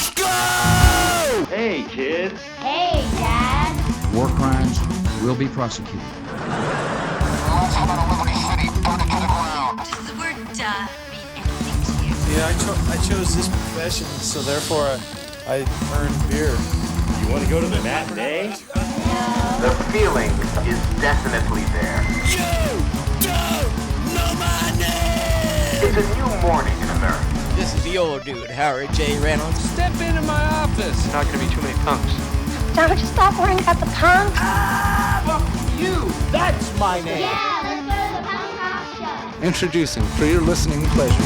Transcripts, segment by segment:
Let's go! Hey, kids. Hey, Dad. War crimes will be prosecuted. Does the word mean anything to you? Yeah, I chose this profession, so therefore I earned beer. You want to go to the matinee? The feeling is definitely there. You don't know my name! It's a new morning in America. This is the old dude, Howard J. Reynolds. Step into my office. There's not going to be too many punks. Now would you stop worrying about the punk? Fuck you. That's my name. Yeah, let's go to the punk rock show. Introducing for your listening pleasure.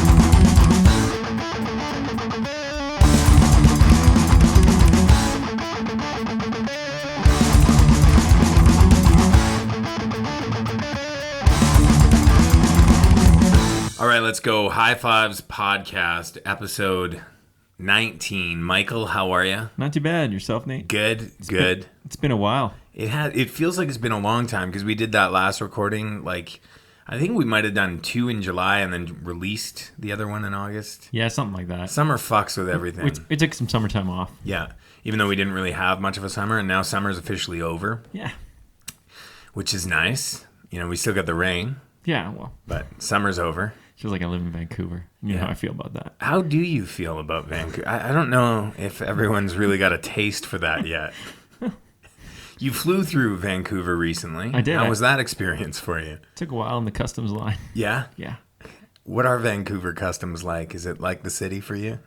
All right, let's go. High Fives Podcast, episode 19. Michael, how are you? Not too bad. Yourself, Nate? Good. It's been a while. It feels like it's been a long time because we did that last recording. Like, I think we might have done 2 in July and then released the other one in August. Yeah, something like that. Summer fucks with everything. We took some summertime off. Yeah, even though we didn't really have much of a summer, and now summer's officially over. Yeah. Which is nice. You know, we still got the rain. Yeah, well. But summer's over. Feels like I live in Vancouver. You know how I feel about that. How do you feel about Vancouver? I don't know if everyone's really got a taste for that yet. You flew through Vancouver recently. I did. How was that experience for you? Took a while in the customs line. Yeah? Yeah. What are Vancouver customs like? Is it like the city for you?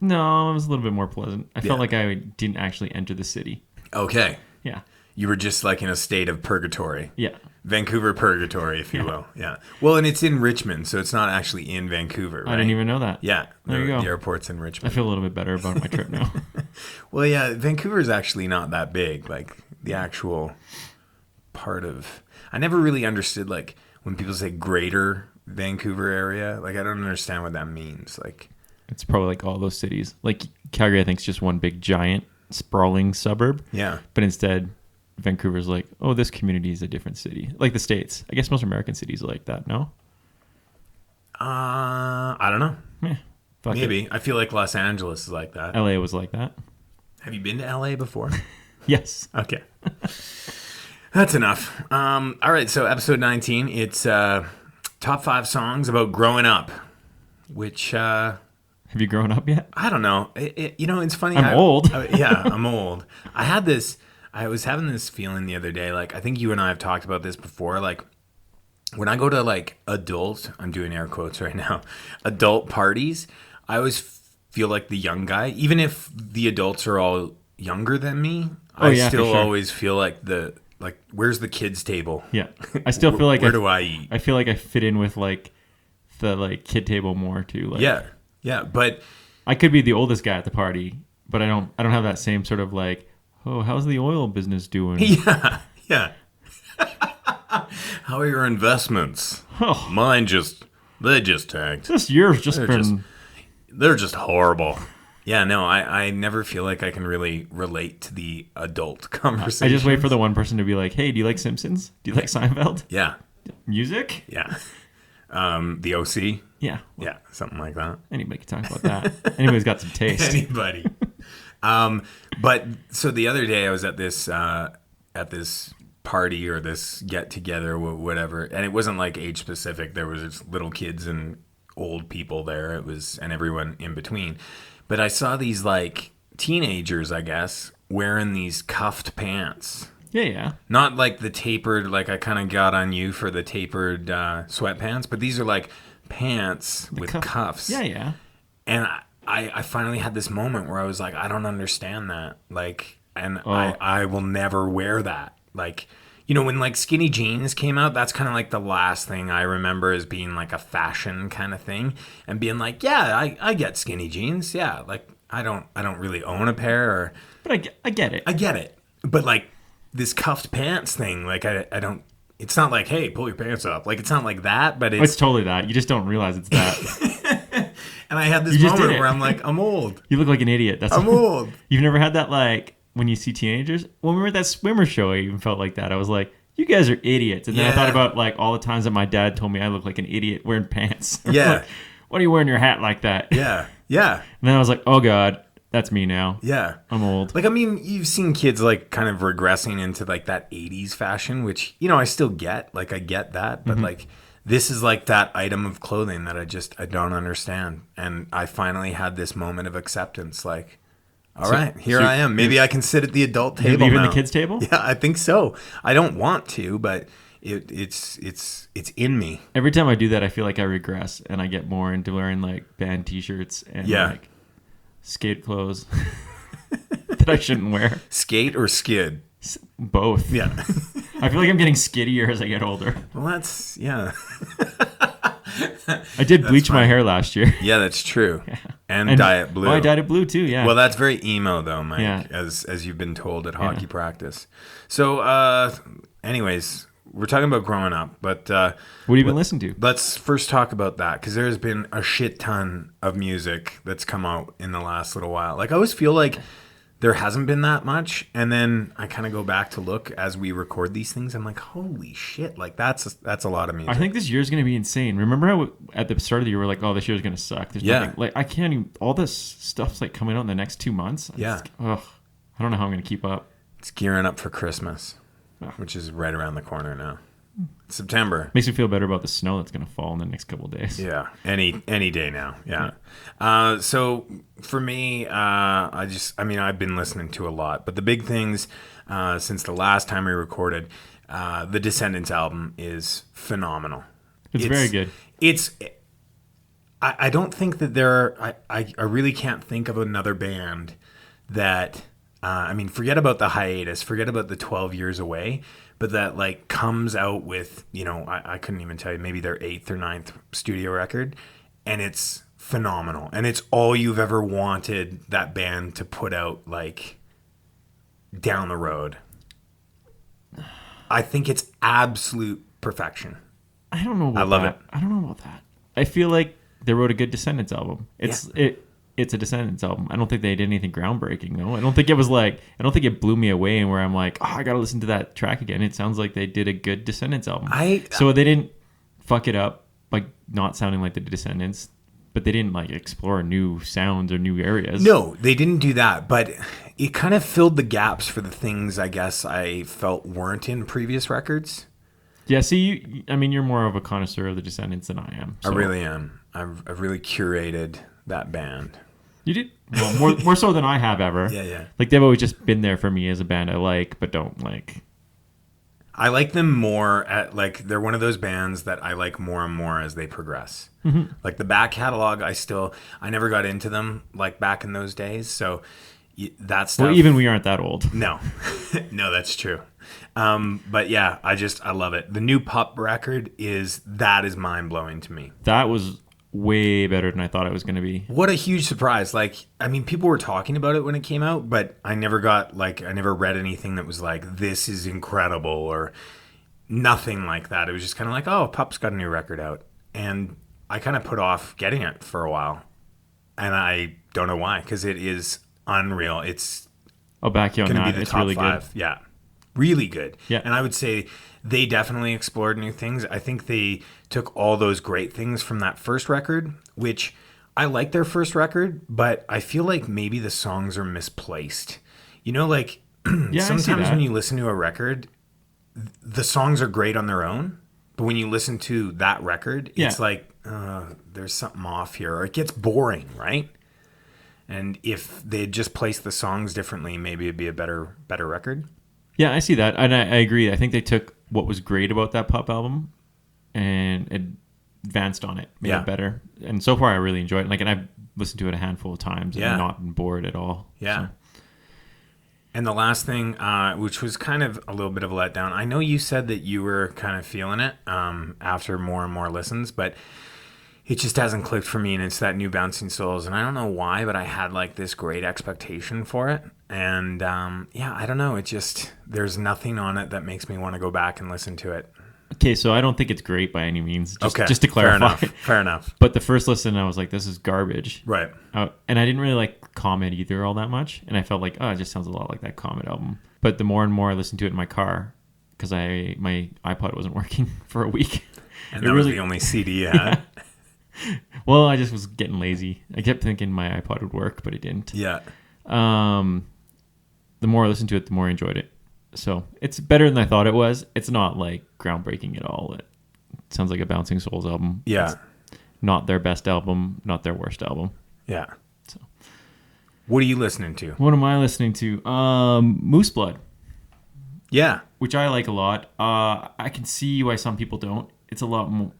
No, it was a little bit more pleasant. I felt like I didn't actually enter the city. Okay. Yeah. You were just like in a state of purgatory. Yeah. Vancouver purgatory, if you will. Yeah. Well, and it's in Richmond, so it's not actually in Vancouver, right? I didn't even know that. Yeah. There you go. The airport's in Richmond. I feel a little bit better about my trip now. Well, yeah, Vancouver is actually not that big. Like, the actual part of... I never really understood, like, when people say greater Vancouver area. Like, I don't understand what that means. Like, it's probably like all those cities. Like, Calgary, I think, is just one big, giant, sprawling suburb. Yeah. But instead... Vancouver's like, oh, this community is a different city. Like the States. I guess most American cities are like that, no? I don't know. Yeah, maybe. I feel like Los Angeles is like that. LA was like that. Have you been to LA before? Yes. Okay. That's enough. All right, so episode 19, it's top 5 songs about growing up, which... Have you grown up yet? I don't know. You know, it's funny. I'm old. Yeah, I'm old. I was having this feeling the other day, like, I think you and I have talked about this before, like, when I go to, like, I'm doing air quotes right now, adult parties, I always feel like the young guy, even if the adults are all younger than me, I still always feel like where's the kids' table? Yeah. I still feel like where do I eat? I feel like I fit in with, like, the, like, kid table more, too. Like, yeah, but... I could be the oldest guy at the party, but I don't have that same sort of, like, oh, how's the oil business doing? Yeah. How are your investments? Oh. Mine they just tanked. This year's they're just horrible. Yeah, no, I never feel like I can really relate to the adult conversation. I just wait for the one person to be like, hey, do you like Simpsons? Do you like Seinfeld? Yeah. Music? Yeah. The OC? Yeah. Yeah, something like that. Anybody can talk about that. Anybody's got some taste. Anybody. But so the other day I was at this party or this get together, whatever, and it wasn't like age specific. There was just little kids and old people there. And everyone in between. But I saw these like teenagers, I guess, wearing these cuffed pants. Yeah. Not like the tapered, like I kind of got on you for the tapered sweatpants, but these are like pants with cuffs. Yeah. And I finally had this moment where I was like, I don't understand that. Like, and I will never wear that. Like, you know, when like skinny jeans came out, that's kind of like the last thing I remember as being like a fashion kind of thing. And being like, yeah, I get skinny jeans. Yeah, like I don't really own a pair. But I get it. I get it. But like this cuffed pants thing, like I don't. It's not like, hey, pull your pants up. Like, it's not like that, but it's totally that. You just don't realize it's that. And I had this moment where I'm like, I'm old. You look like an idiot. I'm old. You've never had that, like, when you see teenagers? When we were at that swimmer show, I even felt like that. I was like, you guys are idiots. And then I thought about, like, all the times that my dad told me I look like an idiot wearing pants. Yeah. Like, what are you wearing your hat like that? Yeah. And then I was like, oh, God. That's me now. Yeah. I'm old. Like, I mean, you've seen kids like kind of regressing into like that 80s fashion, which, you know, I still get. Like, I get that. But like, this is like that item of clothing that I don't understand. And I finally had this moment of acceptance. Like, all right, here I am. Maybe I can sit at the adult You're table leaving now. the kids' table? Yeah, I think so. I don't want to, but it's in me. Every time I do that, I feel like I regress and I get more into wearing like band t-shirts and like skate clothes that I shouldn't wear. Skate or skid? Both. Yeah. I feel like I'm getting skiddier as I get older. Well, that's, yeah. I did bleach my hair last year. Yeah, that's true. And dye it blue. Oh, I dyed it blue too, yeah. Well, that's very emo though, Mike, Yeah. as you've been told at hockey practice. So, anyways, we're talking about growing up, but what have you been listening to? let's first talk about that, because there's been a shit ton of music that's come out in the last little while. Like, I always feel like there hasn't been that much, and then I kind of go back to look as we record these things. I'm like, holy shit! Like that's a lot of music. I think this year's going to be insane. Remember how at the start of the year we're like, "Oh, this year's going to suck." There's nothing. Like I can't even. All this stuff's like coming out in the next 2 months. Yeah. Ugh. I don't know how I'm going to keep up. It's gearing up for Christmas, which is right around the corner now. September. Makes me feel better about the snow that's going to fall in the next couple of days. Yeah, any day now. Yeah. So for me, I've been listening to a lot, but the big things since the last time we recorded, the Descendants album is phenomenal. It's very good. I don't think that I really can't think of another band that, forget about the hiatus, forget about the 12 years away, but that like comes out with, you know, I couldn't even tell you, maybe their 8th or 9th studio record, and it's phenomenal. And it's all you've ever wanted that band to put out, like, down the road. I think it's absolute perfection. I don't know about I love that. it. I don't know about that. I feel like they wrote a good Descendants album. It's a Descendants album. I don't think they did anything groundbreaking though. I don't think it blew me away and where I'm like, oh, I gotta listen to that track again. It sounds like they did a good Descendants album. So they didn't fuck it up by not sounding like the Descendants, but they didn't like explore new sounds or new areas. No, they didn't do that, but it kind of filled the gaps for the things I guess I felt weren't in previous records. Yeah, see, you're more of a connoisseur of the Descendants than I am. So. I really am. I've really curated that band. You did? Well, more so than I have ever. Yeah. Like, they've always just been there for me as a band I like, but don't like. I like them more they're one of those bands that I like more and more as they progress. Mm-hmm. Like, the back catalog, I never got into them, like, back in those days, so that stuff... Well, even we aren't that old. No. No, that's true. But yeah, I love it. The new Pup record is mind-blowing to me. That was way better than I thought it was going to be. What a huge surprise. Like, people were talking about it when it came out, but I never read anything that was like, this is incredible, or nothing like that. It was just kind of like, oh, Pup's got a new record out. And I kind of put off getting it for a while. And I don't know why, because it is unreal. It's I'll back you on that. It's really good. Yeah. Really good. Yeah. And I would say they definitely explored new things. I think they took all those great things from that first record, which I like their first record, but I feel like maybe the songs are misplaced. You know, like sometimes when you listen to a record, the songs are great on their own, but when you listen to that record, it's like, there's something off here, or it gets boring, right? And if they had just placed the songs differently, maybe it'd be a better record. Yeah, I see that. And I agree. I think they took what was great about that Pup album and advanced on it, made it better. And so far, I really enjoy it. Like, and I've listened to it a handful of times and not been bored at all. Yeah. So. And the last thing, which was kind of a little bit of a letdown, I know you said that you were kind of feeling it after more and more listens, but it just hasn't clicked for me, and it's that new Bouncing Souls. And I don't know why, but I had like this great expectation for it. And I don't know. It just, there's nothing on it that makes me want to go back and listen to it. Okay, so I don't think it's great by any means. Just to Fair clarify. enough. Fair enough. But the first listen, I was like, this is garbage. Right. And I didn't really like Comet either all that much. And I felt like, it just sounds a lot like that Comet album. But the more and more I listened to it in my car, because my iPod wasn't working for a week. And that was the only CD you had? Well, I just was getting lazy. I kept thinking my iPod would work, but it didn't. Yeah. The more I listened to it, the more I enjoyed it. So it's better than I thought it was. It's not like groundbreaking at all. It sounds like a Bouncing Souls album. Yeah. It's not their best album, not their worst album. Yeah. So What are you listening to? what am I listening to? Moose Blood, Yeah. which I like a lot. I can see why some people don't. It's a lot more.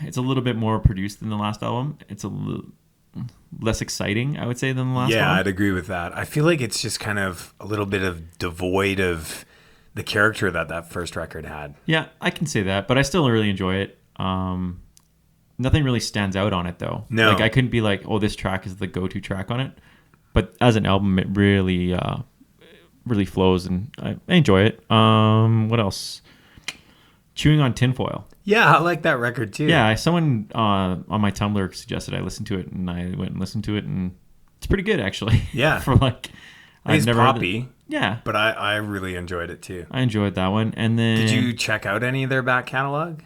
It's a little bit more produced than the last album. It's a little less exciting, I would say, than the last Yeah, album. I'd agree with that. I feel like it's just kind of a little bit of devoid of the character that first record had. Yeah, I can say that, but I still really enjoy it. Nothing really stands out on it, though. No. Like, I couldn't be like, oh, this track is the go-to track on it. But as an album, it really, really flows, and I enjoy it. What else? Chewing on Tinfoil. Yeah, I like that record too. Yeah, someone on my Tumblr suggested I listen to it, and I went and listened to it, and it's pretty good, actually. Yeah. For like, It's poppy. Yeah. But I really enjoyed it too. I enjoyed that one. And then... Did you check out any of their back catalog?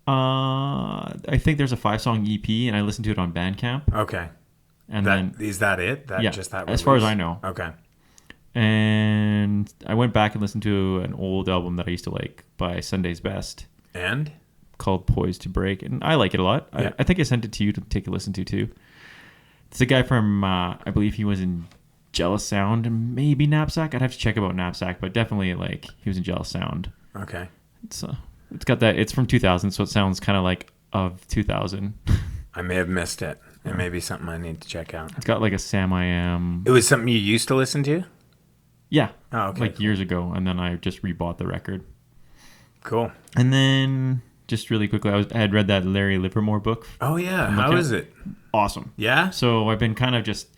I think there's a 5-song EP, and I listened to it on Bandcamp. Okay. And then... Is that it? Yeah, Just that as far as release? I know. Okay. And I went back and listened to an old album that I used to like by Sunday's Best. And? Called Poised to Break. And I like it a lot. Yeah. I think I sent it to you to take a listen to, too. It's a guy from, I believe he was in Jealous Sound and maybe Knapsack. I'd have to check about Knapsack, but definitely, like, he was in Jealous Sound. Okay. It's got that, it's from 2000, so it sounds kind of like of 2000. I may have missed it. It may be something I need to check out. It's got like a Sam I Am. It was something you used to listen to? Yeah. Oh, okay. Like years ago, and then I just rebought the record. Cool. And then, just really quickly, I had read that Larry Livermore book. Oh, yeah. How Lookout. is it? Awesome. Yeah? So I've been kind of just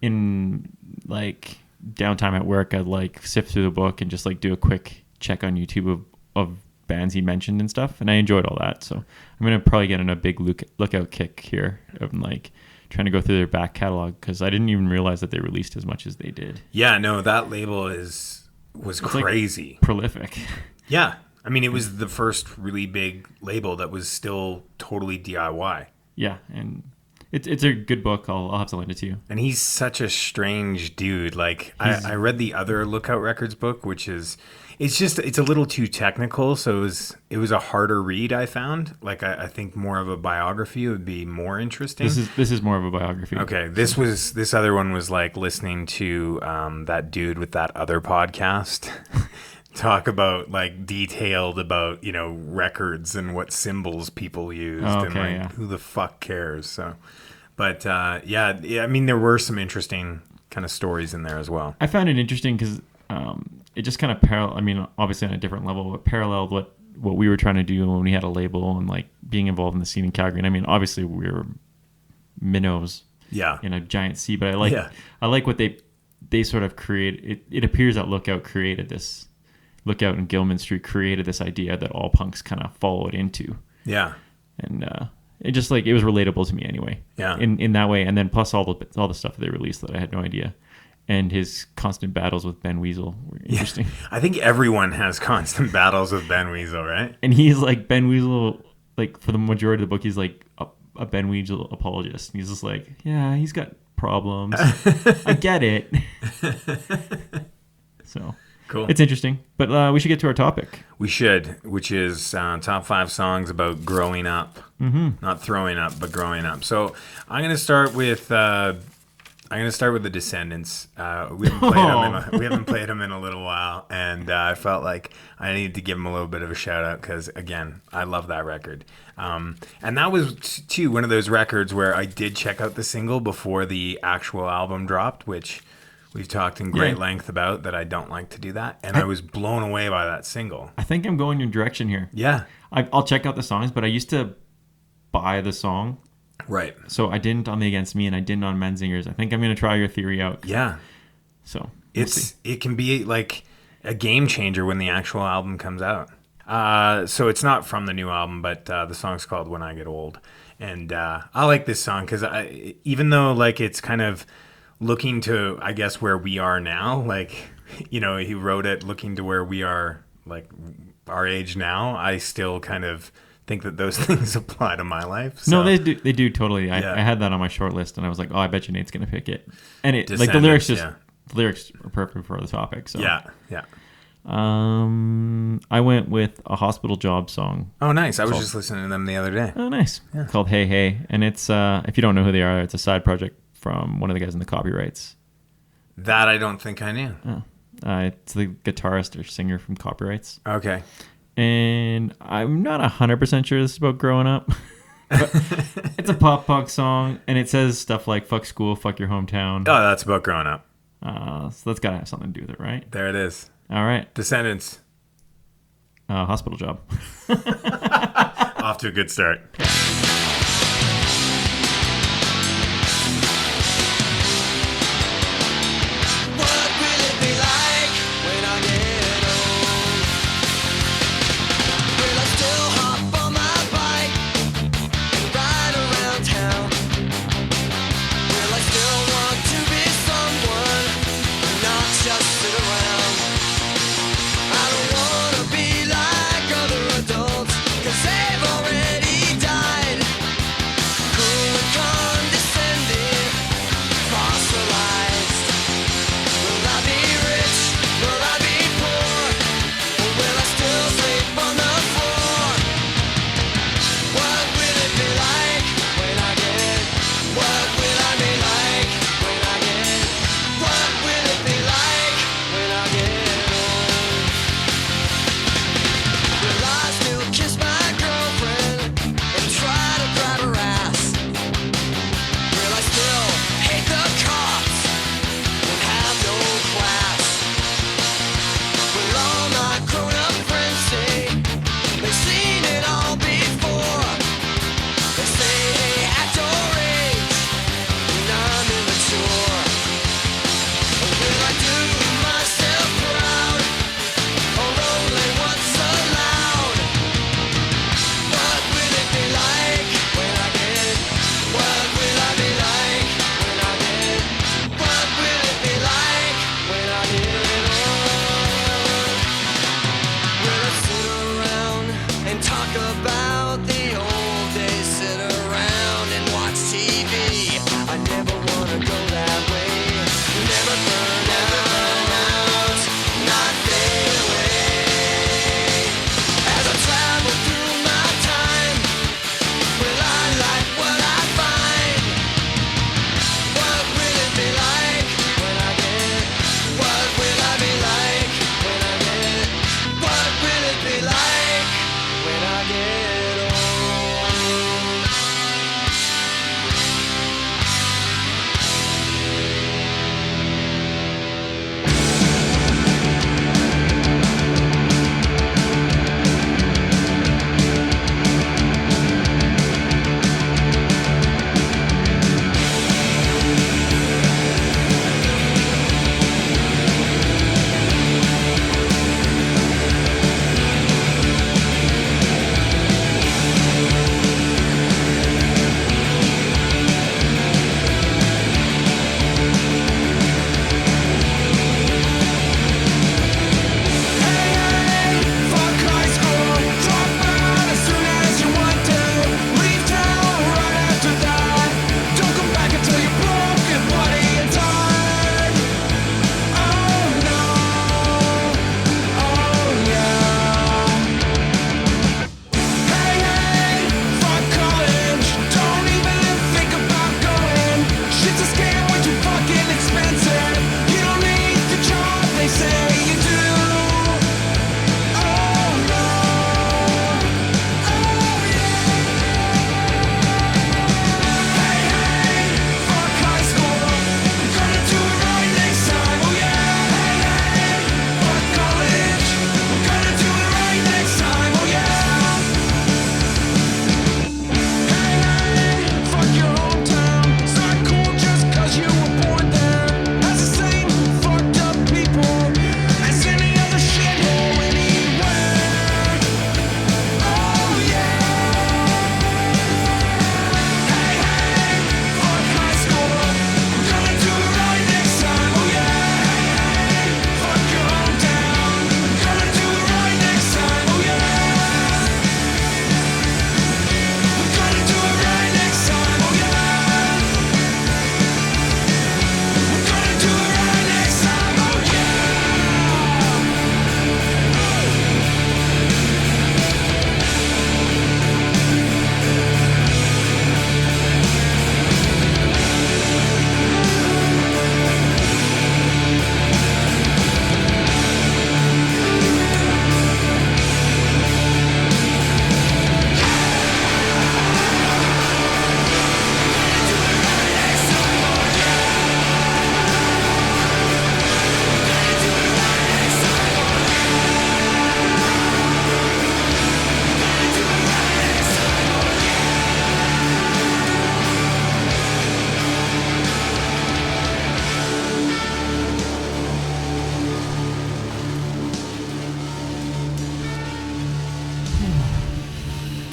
in, like, downtime at work. I'd, like, sift through the book and just, like, do a quick check on YouTube of bands he mentioned and stuff. And I enjoyed all that. So I'm going to probably get on a big lookout kick here of, like, trying to go through their back catalog, because I didn't even realize that they released as much as they did. Yeah, no, that label was crazy. Like, prolific. Yeah. I mean, it was the first really big label that was still totally DIY. Yeah, and it's a good book. I'll have to lend it to you. And he's such a strange dude. Like, I read the other Lookout Records book, which is... It's a little too technical, so it was a harder read, I found. Like, I think more of a biography would be more interesting. This is more of a biography. Okay, this other one was like listening to that dude with that other podcast talk about, like, detailed about, you know, records and what symbols people used, and like who the fuck cares. So, but yeah, I mean, there were some interesting kind of stories in there as well. I found it interesting because it just kind of I mean, obviously on a different level, but paralleled what we were trying to do when we had a label and, like, being involved in the scene in Calgary. And I mean, obviously we were minnows, yeah, in a giant sea, but I like what they sort of create. It appears that Lookout and Gilman Street created this idea that all punks kind of followed into. Yeah, and it just, like, it was relatable to me anyway. Yeah, in that way, and then plus all the stuff they released that I had no idea. And his constant battles with Ben Weasel were interesting. Yeah. I think everyone has constant battles with Ben Weasel, right? And he's like, Ben Weasel, like, for the majority of the book, he's like a Ben Weasel apologist. And he's just like, yeah, he's got problems. I get it. So cool. It's interesting. But we should get to our topic. We should, which is top 5 songs about growing up. Mm-hmm. Not throwing up, but growing up. So I'm going to start with... the Descendants. We haven't played them in a little while, and I felt like I needed to give them a little bit of a shout out because, again, I love that record. And that was too one of those records where I did check out the single before the actual album dropped, which we've talked in great length about that I don't like to do that, and I was blown away by that single. I think I'm going your direction here. Yeah, I'll check out the songs, but I used to buy the song. Right. So I didn't on the Against Me, and I didn't on Menzingers. I think I'm going to try your theory out. Yeah. So it can be like a game changer when the actual album comes out. So it's not from the new album, but the song's called When I Get Old. And I like this song because even though, like, it's kind of looking to, I guess, where we are now, like, you know, he wrote it looking to where we are, like, our age now, I still kind of think that those things apply to my life. So. No, they do totally. Yeah. I had that on my short list, and I was like, oh, I bet you Nate's gonna pick it. And it like the Descendants, lyrics the lyrics are perfect for the topic. So Yeah. I went with a Hospital Job song. Oh, nice. I was just listening to them the other day. Oh, nice. Called Hey Hey, and it's if you don't know who they are, it's a side project from one of the guys in the Copyrights. That I don't think I knew. It's the guitarist or singer from Copyrights. Okay. And I'm not 100% sure this is about growing up. But it's a pop punk song, and it says stuff like "fuck school, fuck your hometown." Oh, that's about growing up. So that's got to have something to do with it, right? There it is. All right. Descendants. Hospital Job. Off to a good start. What will it be like when I get old? Will I still hop on my bike and ride around town? Will I still want to be someone and not just sit around? I don't wanna be like other adults, 'cause they've already died. Cool and condescending, fossilized. Will I be rich? Will I be poor? Or will I still sleep on the floor? What will it be like when I get? What will I be like when I get? What will it be like when I get old? Will I still kiss my girlfriend and try to grab her ass? Will I still hate the cops and have no class? Will all my grown-up friends say they've seen it all before? They say, hey, at your age, when I'm immature. Or will I do myself proud, or only what's allowed? What will it be like when I get? What will I be like when I get? What will it be like when I get old? Will I sit around and talk about the old days? Sit around and watch TV. I never wanna go that way. Never burn out, not fade away. As I travel through my time, will I like what I find? What will it be like when I get? What will I be like when I get? What will it be like when I get old?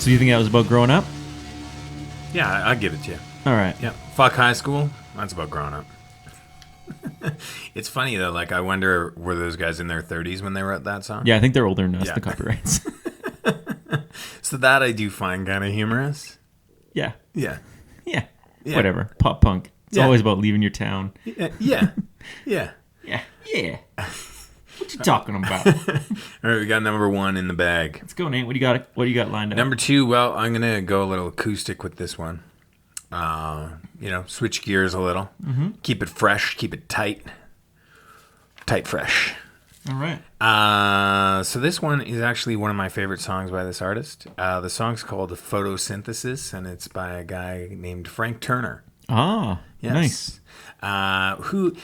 So you think that was about growing up? Yeah, I'll give it to you. All right. Yeah. Fuck high school. That's about growing up. It's funny though. Like I wonder, were those guys in their 30s when they wrote that song? Yeah, I think they're older than us. Yeah. The copyrights. So that I do find kind of humorous. Yeah. Yeah. Yeah. Yeah. Whatever. Pop punk. It's Yeah. always about leaving your town. Yeah. Yeah. Yeah. Yeah. Yeah. What you talking about? All right, we got number 1 in the bag. Let's go, Nate. What do you got? What do you got lined up? Number 2, well, I'm gonna go a little acoustic with this one. Switch gears a little. Mm-hmm. Keep it fresh. Keep it tight. Tight fresh. All right. So this one is actually one of my favorite songs by this artist. The song's called Photosynthesis, and it's by a guy named Frank Turner. Ah, Yes. nice. Who,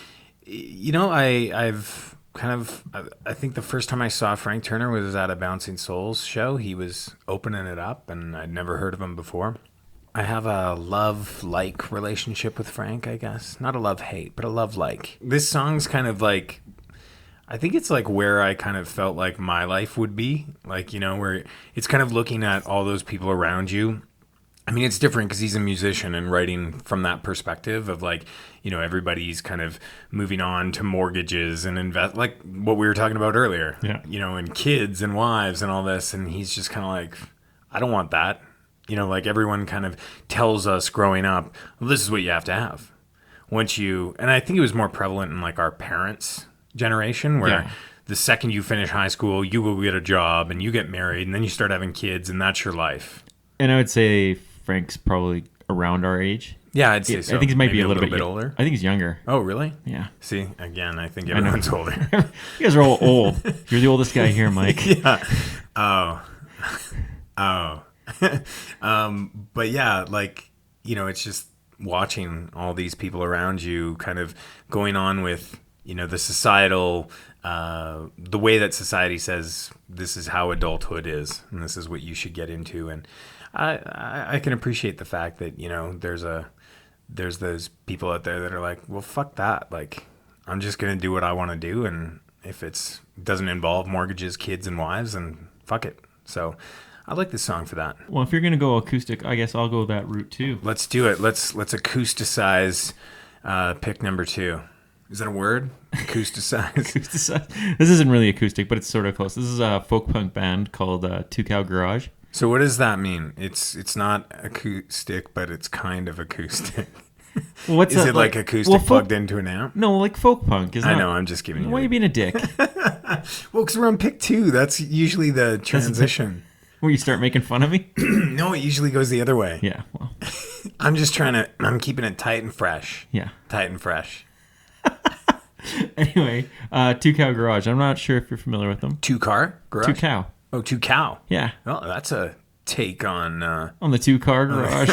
I think the first time I saw Frank Turner was at a Bouncing Souls show. He was opening it up, and I'd never heard of him before. I have a love-like relationship with Frank, I guess. Not a love-hate, but a love-like. This song's kind of like, I think it's like where I kind of felt like my life would be. Like, where it's kind of looking at all those people around you. I mean, it's different because he's a musician and writing from that perspective of like, everybody's kind of moving on to mortgages and invest, like what we were talking about earlier. Yeah. And kids and wives and all this. And he's just kind of like, I don't want that. Like everyone kind of tells us growing up, well, this is what you have to have. And I think it was more prevalent in like our parents' generation where the second you finish high school, you go get a job and you get married and then you start having kids and that's your life. And I would say Frank's probably around our age. Yeah, I'd say so. I think he might Maybe be a little bit older. I think he's younger. Oh, really? Yeah. See, again, I think everyone's older. You guys are all old. You're the oldest guy here, Mike. Yeah. Oh. But yeah, like, it's just watching all these people around you kind of going on with, the societal, the way that society says this is how adulthood is and this is what you should get into. And I can appreciate the fact that, there's those people out there that are like, well, fuck that. Like, I'm just going to do what I want to do. And if it doesn't involve mortgages, kids, and wives, then fuck it. So I like this song for that. Well, if you're going to go acoustic, I guess I'll go that route too. Let's do it. Let's acousticize pick number 2. Is that a word? Acousticize? Acousticize. This isn't really acoustic, but it's sort of close. This is a folk punk band called Two Cow Garage. So what does that mean? It's not acoustic, but it's kind of acoustic. Well, is it like acoustic plugged into an amp? No, like folk punk. I know, I'm just giving you. Why are you being a dick? Well, because we're on pick 2. That's usually the transition. Where you start making fun of me? No, it usually goes the other way. Yeah, well. I'm keeping it tight and fresh. Yeah. Tight and fresh. Anyway, Two Cow Garage. I'm not sure if you're familiar with them. Two car garage? Two cow. Oh, Two Cow. Yeah. Well, that's a take on the Two Car Garage.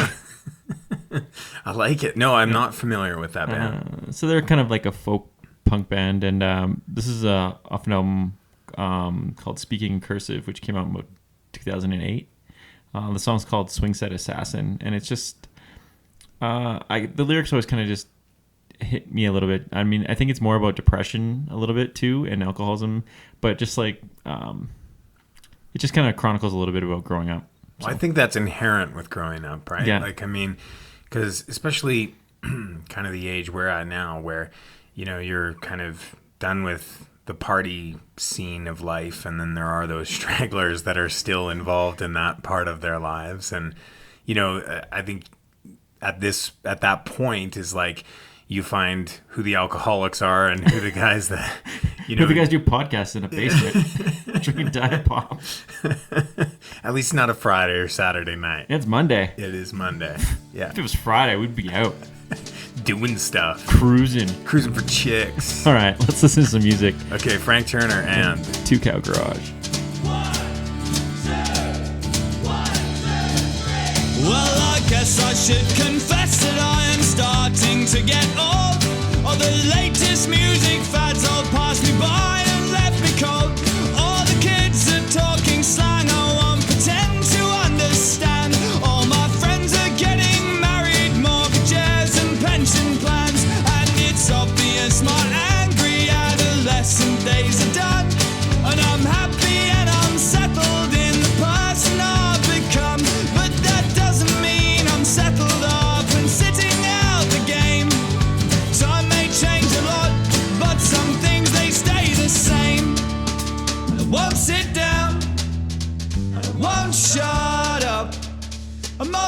I like it. No, I'm not familiar with that band. So they're kind of like a folk punk band, and this is off an album called Speaking in Cursive, which came out in 2008. The song's called Swing Set Assassin, and it's just the lyrics always kind of just hit me a little bit. I mean, I think it's more about depression a little bit too, and alcoholism, but just like it just kind of chronicles a little bit about growing up. So. Well, I think that's inherent with growing up, right? Yeah. Like, I mean, because especially kind of the age we're at now where, you're kind of done with the party scene of life, and then there are those stragglers that are still involved in that part of their lives. And, I think at that point is like, you find who the alcoholics are and who the guys that, who the guys do podcasts in a basement drinking Diet Pop. At least not a Friday or Saturday night. It's Monday. It is Monday. Yeah. If it was Friday, we'd be out. Doing stuff. Cruising for chicks. All right, let's listen to some music. Okay, Frank Turner and Two Cow Garage. Well, I guess I should confess that I am starting to get old. All the latest music fads all pass me by and left me cold. All the kids are talking slang, I won't pretend to understand. All my friends are getting married, mortgages and pension plans. And it's obvious my angry adolescent days are done. And I'm happy and I'm settled in the person I've become.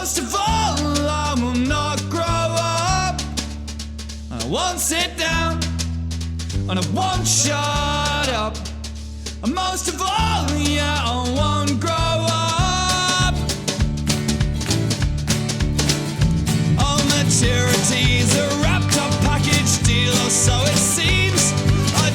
most of all, I will not grow up. I won't sit down, and I won't shut up. And most of all, yeah, I won't grow up. All maturity's a wrapped up package deal, or so it seems.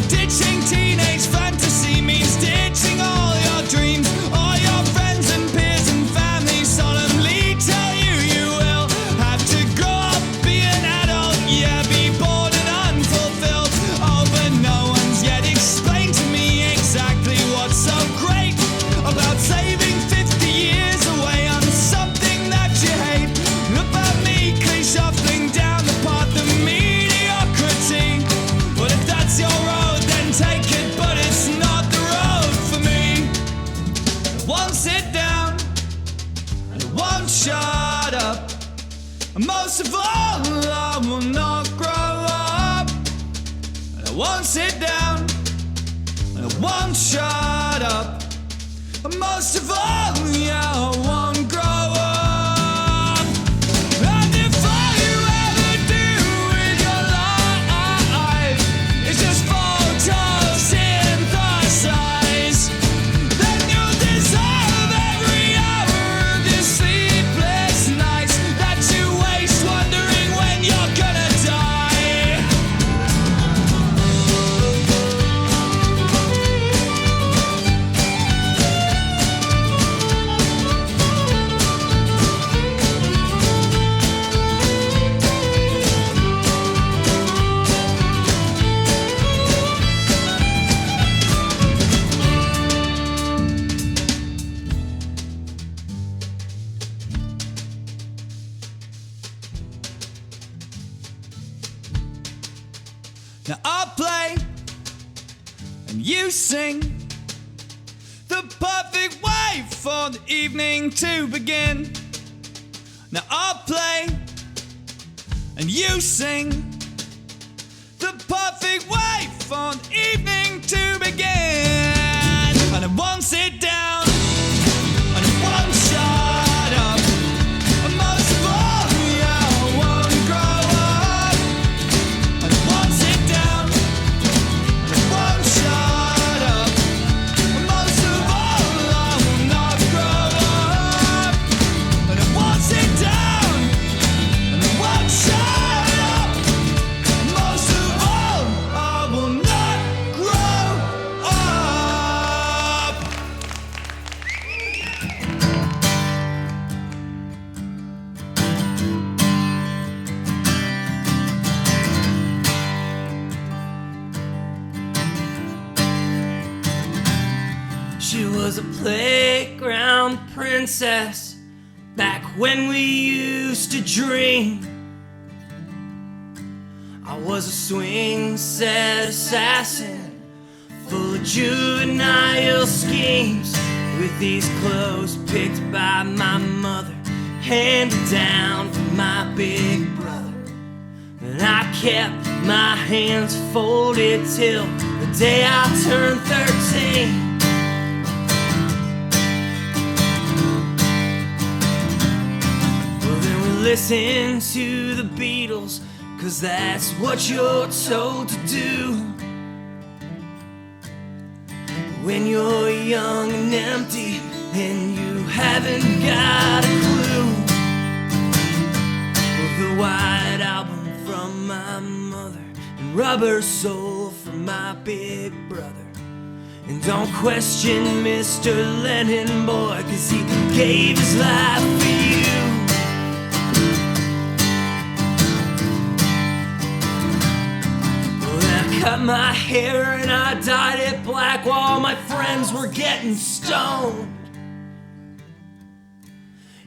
Ditching teenage fantasy means ditching all your dreams. All your friends and peers and family solemnly tell you you will have to grow up, be an adult, yeah, be bored and unfulfilled. Oh, but no one's yet explained to me exactly what's so great about saving 50 years away on something that you hate. About meekly shuffling down the path of mediocrity. Well, if that's your road, then take it, but it's not the road for me. I won't sit down, and I won't shut up. And most of all, I will not grow up. And I won't sit down, and I won't shut up. And most of all, yeah, I won't grow up. And if all you ever do with your life is just photosynthesize, then you'll deserve every hour of your sleepless nights that you waste wondering when you're gonna die. Now I'll play and you sing, the perfect way for the evening to begin. Now I'll play and you sing, the perfect way for the evening to begin. And I won't sit down, and I won't shut up. And most of all, yeah, I won't grow up. And I won't sit down, and I won't shut up. And most of all, I will not grow up. And I won't sit down, and I won't shut up. And most of all, I will not grow up. She was a playground princess back when we used to dream. I was a swing set assassin, full of juvenile schemes, with these clothes picked by my mother, handed down from my big brother. And I kept my hands folded till the day I turned 13. Well, then we listened to the Beatles, 'cause that's what you're told to do when you're young and empty and you haven't got a clue. Well, the White Album from my mother and Rubber Soul from my big brother. And don't question Mr. Lennon, boy, 'cause he gave his life for you. Cut my hair and I dyed it black while my friends were getting stoned.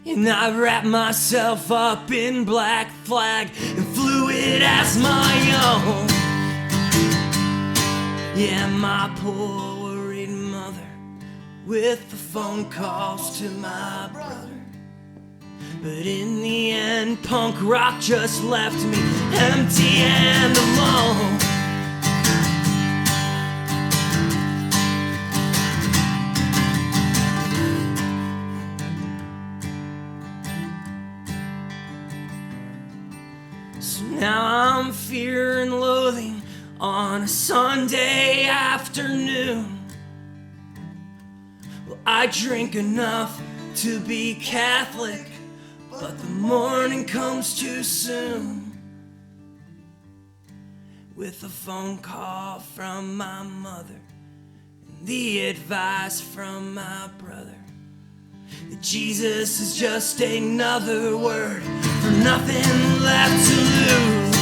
And I wrapped myself up in Black Flag and flew it as my own. Yeah, my poor worried mother with the phone calls to my brother. But in the end, punk rock just left me empty and alone. Monday afternoon. Well, I drink enough to be Catholic, but the morning comes too soon. With a phone call from my mother and the advice from my brother that Jesus is just another word for nothing left to lose.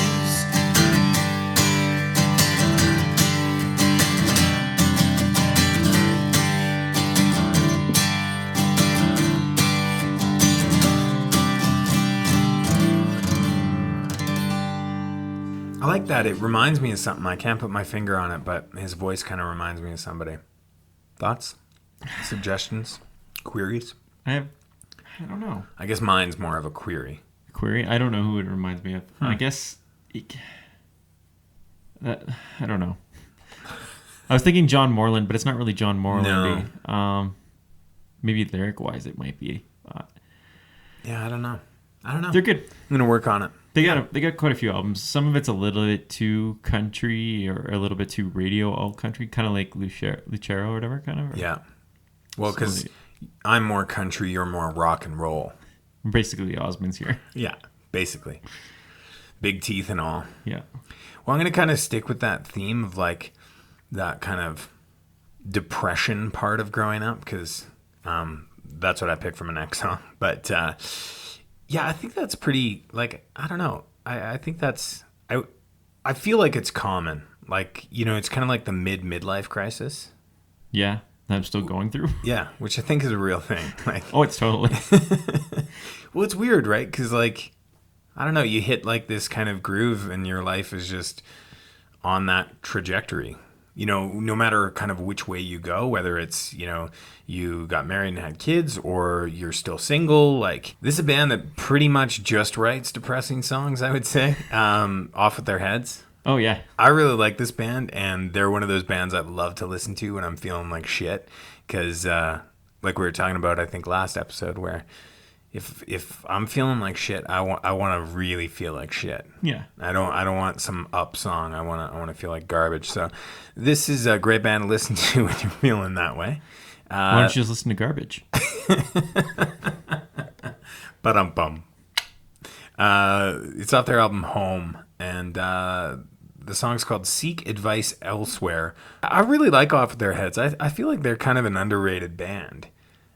I like that. It reminds me of something. I can't put my finger on it, but his voice kind of reminds me of somebody. Thoughts? Suggestions? Queries? I don't know. I guess mine's more of a query. Query? I don't know who it reminds me of. I guess... I don't know. I was thinking John Moreland, but it's not really John Moreland. No. Maybe lyric-wise it might be. Yeah, I don't know. They're good. I'm going to work on it. They got quite a few albums. Some of it's a little bit too country or a little bit too radio alt country, kind of like Lucero or whatever, kind of. Yeah. Well, because I'm more country, you're more rock and roll. Basically, Osmonds here. Yeah, basically. Big teeth and all. Yeah. Well, I'm going to kind of stick with that theme of like that kind of depression part of growing up because that's what I picked from an X song. But yeah, I think that's pretty, like, I don't know. I think that's, I feel like it's common. Like, you know, it's kind of like the midlife crisis. Yeah, that I'm still going through. Yeah, which I think is a real thing. Like, oh, it's totally. Well, it's weird, right? Because, like, I don't know, you hit like this kind of groove and your life is just on that trajectory. You know, no matter kind of which way you go, whether it's, you know, you got married and had kids or you're still single, like this is a band that pretty much just writes depressing songs, I would say, off with their heads. Oh, yeah. I really like this band, and they're one of those bands I love to listen to when I'm feeling like shit. Because, like we were talking about, I think, last episode, where if I'm feeling like shit, I want to really feel like shit. Yeah. I don't want some up song. I want to feel like garbage. So this is a great band to listen to when you're feeling that way. Why don't you just listen to Garbage? Ba-dum-bum. It's off their album Home, and the song's called Seek Advice Elsewhere. I really like Off With Their Heads. I feel like they're kind of an underrated band.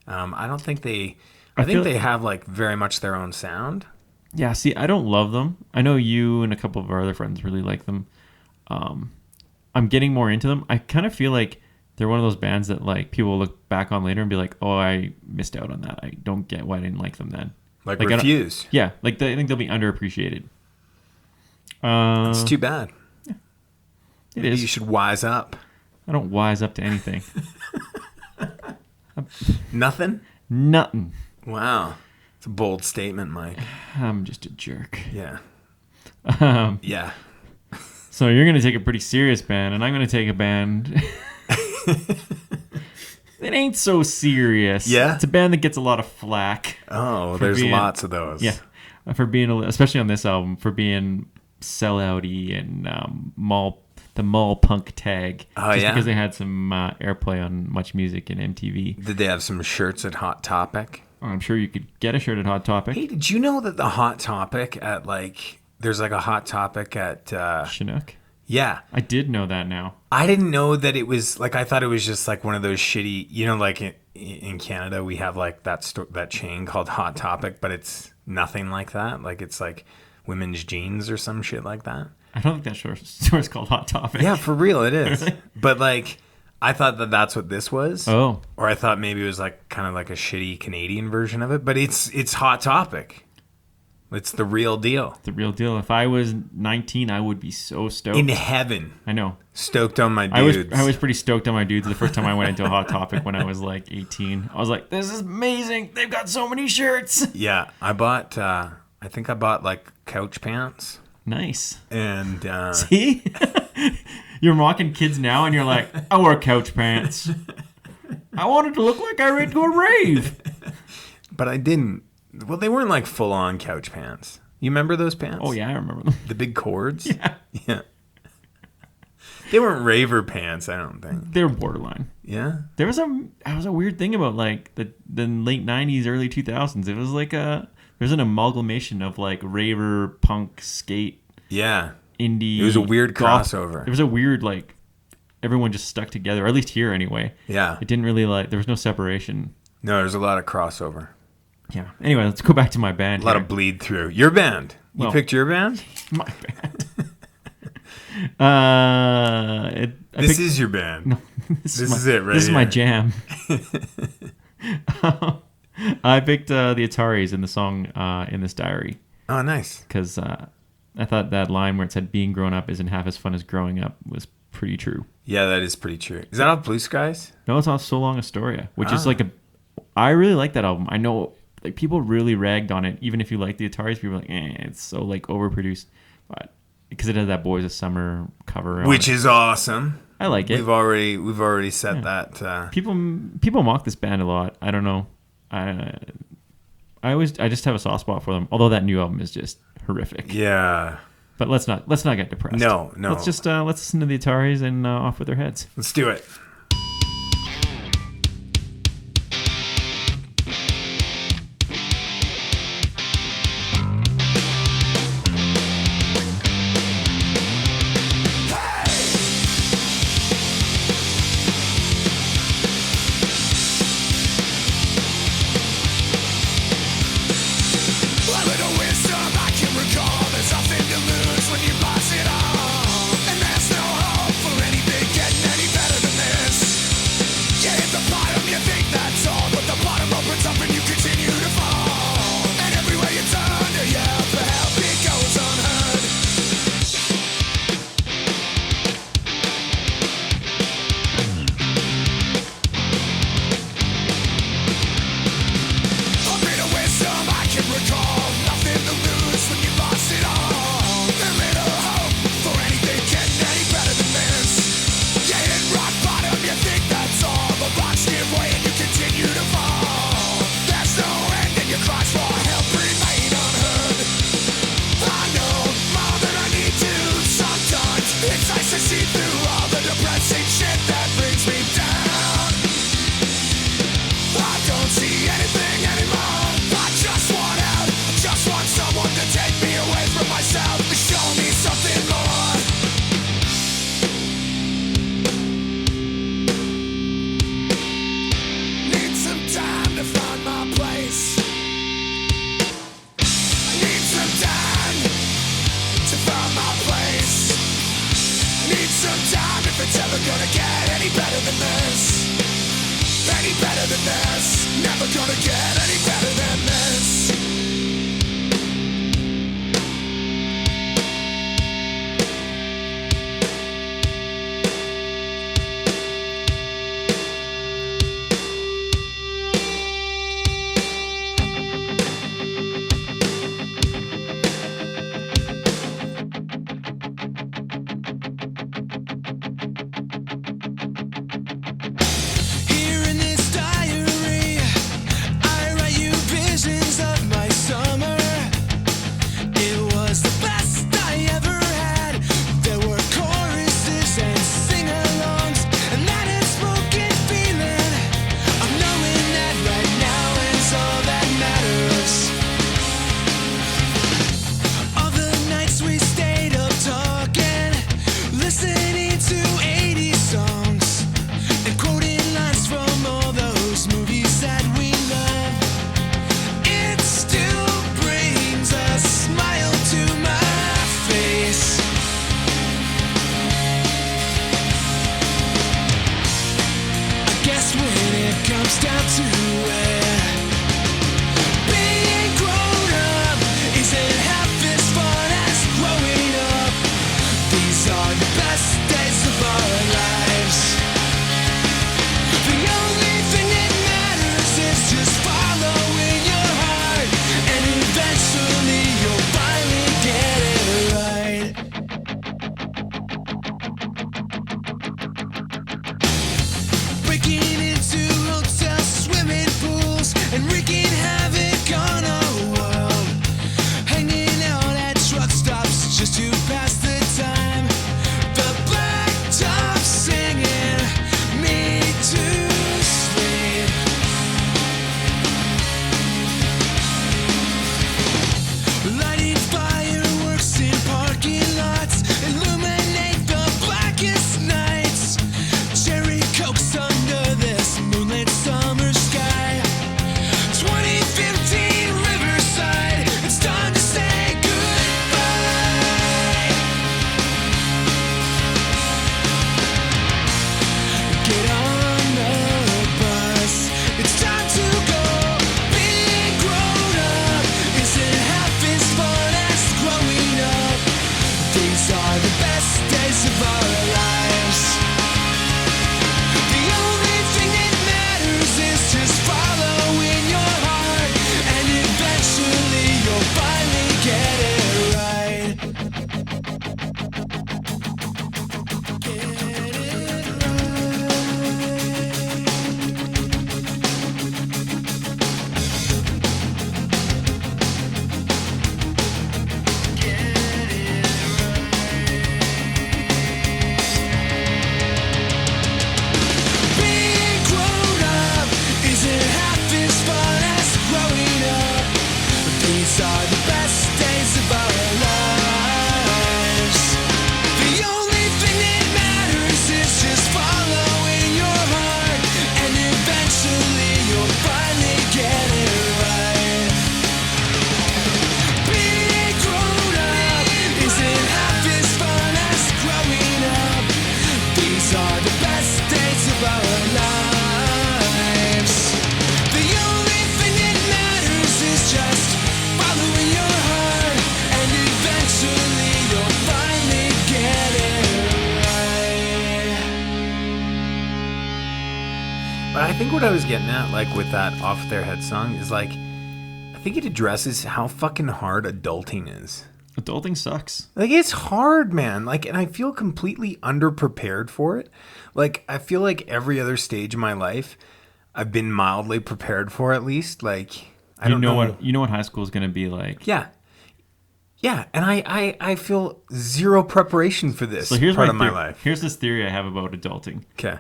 I don't think they... I think they have like very much their own sound. Yeah, see, I don't love them. I know you and a couple of our other friends really like them. I'm getting more into them. I kind of feel like they're one of those bands that like people look back on later and be like, "Oh, I missed out on that. I don't get why I didn't like them then." Like Refuse. Yeah, like I think they'll be underappreciated. It's too bad. Yeah, Maybe is. You should wise up. I don't wise up to anything. Nothing? Nothing. Wow. It's a bold statement, Mike. I'm just a jerk. Yeah. Yeah. So you're going to take a pretty serious band, and I'm going to take a band that ain't so serious. Yeah? It's a band that gets a lot of flack. Oh, there's lots of those. Yeah. For being, especially on this album, for being sellouty and the mall punk tag. Oh, just yeah? because they had some airplay on Much Music and MTV. Did they have some shirts at Hot Topic? I'm sure you could get a shirt at Hot Topic. Hey, did you know that the Hot Topic at like, there's like a Hot Topic at... Chinook? Yeah. I did know that now. I didn't know that it was, like, I thought it was just like one of those shitty, you know, like in Canada we have like that chain called Hot Topic, but it's nothing like that. Like it's like women's jeans or some shit like that. I don't think that store's called Hot Topic. Yeah, for real, it is. But like, I thought that that's what this was. Oh. Or I thought maybe it was like kind of like a shitty Canadian version of it. But it's Hot Topic. It's the real deal. The real deal. If I was 19, I would be so stoked. In heaven. I know. Stoked on my dudes. I was pretty stoked on my dudes the first time I went into a Hot Topic when I was like 18. I was like, this is amazing. They've got so many shirts. Yeah. I bought, I think I bought like couch pants. Nice. And see, you're mocking kids now, and you're like, I wore couch pants. I wanted to look like I went to a rave, but I didn't. Well, they weren't like full on couch pants. You remember those pants? Oh yeah, I remember them. The big cords. Yeah. Yeah. They weren't raver pants, I don't think. They were borderline. Yeah. There was a weird thing about like the late 90s, early 2000s. It was like there's an amalgamation of like raver, punk, skate, Yeah. indie. It was a weird goth. crossover. It was a weird like everyone just stuck together, or at least here anyway. Yeah. It didn't really like there was no separation. No, there's a lot of crossover. Yeah. Anyway, let's go back to my band. A lot here. of bleed through. Your band. You Well, picked your band? My band. This is your band. No, This is it right This is my here. jam. I picked the Ataris in the song In This Diary Oh, nice. because I thought that line where it said being grown up isn't half as fun as growing up was pretty true. Yeah, that is pretty true. Is that off Blue Skies? No, it's off So Long Astoria, which is like I really like that album. I know like people really ragged on it. Even if you like the Ataris, people are like, it's so like overproduced. But because it has that Boys of Summer cover on Which it. is awesome. I like it. We've already said that. People mock this band a lot. I don't know. I just have a soft spot for them. Although that new album is just horrific. Yeah. But let's not get depressed. No. Let's just let's listen to the Ataris and off with their heads. Let's do it. A little wisdom I can recall. There's nothing to lose when you lost it all. And there's no hope for anything getting any better than this. You hit the bottom, you think that's all, but the bottom opens up and you continue to fall. And everywhere you turn to yell for help, it goes unheard. A bit of wisdom I can recall. Nothing to lose when you lost it all. And little hope for anything getting any better than this. You hit rock bottom, you think that's all, but rocks give way and you continue to fall. There's no end and your cries for help remain unheard. I know more than I need to sometimes. It's nice to see through all the depressing shit that brings me down. I don't see anything anymore. I just want out. I just want someone to take me away from myself and show me something more. Need some time to find my place. I need some time to find my place. Need some time if it's ever gonna get any better than this. Any better than this. Never gonna get any better than this. Here in this diary, I write you visions of my summer. It was the best I ever had. There were choruses and sing-alongs, and that unspoken feeling of knowing that right now is all that matters. All the nights we stayed up talking, listening to 80s songs, and quoting lines from all those movies that we love. It still brings a smile to my face. I guess when it comes down to it, being grown up isn't half as fun as growing up. These are the best days of our lives. The only thing that matters is just following your heart, and eventually you'll finally get it right. Breaking into hotels, swimming pools, and wreaking havoc on our world. Hanging out at truck stops just to pass the time. The black These are the best days of our lives. The only thing that matters is just following your heart, and eventually you'll finally get it right. But I think what I was getting at, like with that Off Their Head song, is like, I think it addresses how fucking hard adulting is. Adulting sucks. Like, it's hard, man. Like, and I feel completely underprepared for it. Like, I feel like every other stage of my life, I've been mildly prepared for, at least. Like, I don't know what you know what high school is going to be like. Yeah. Yeah, and I feel zero preparation for this part of my life. Here's this theory I have about adulting. Okay.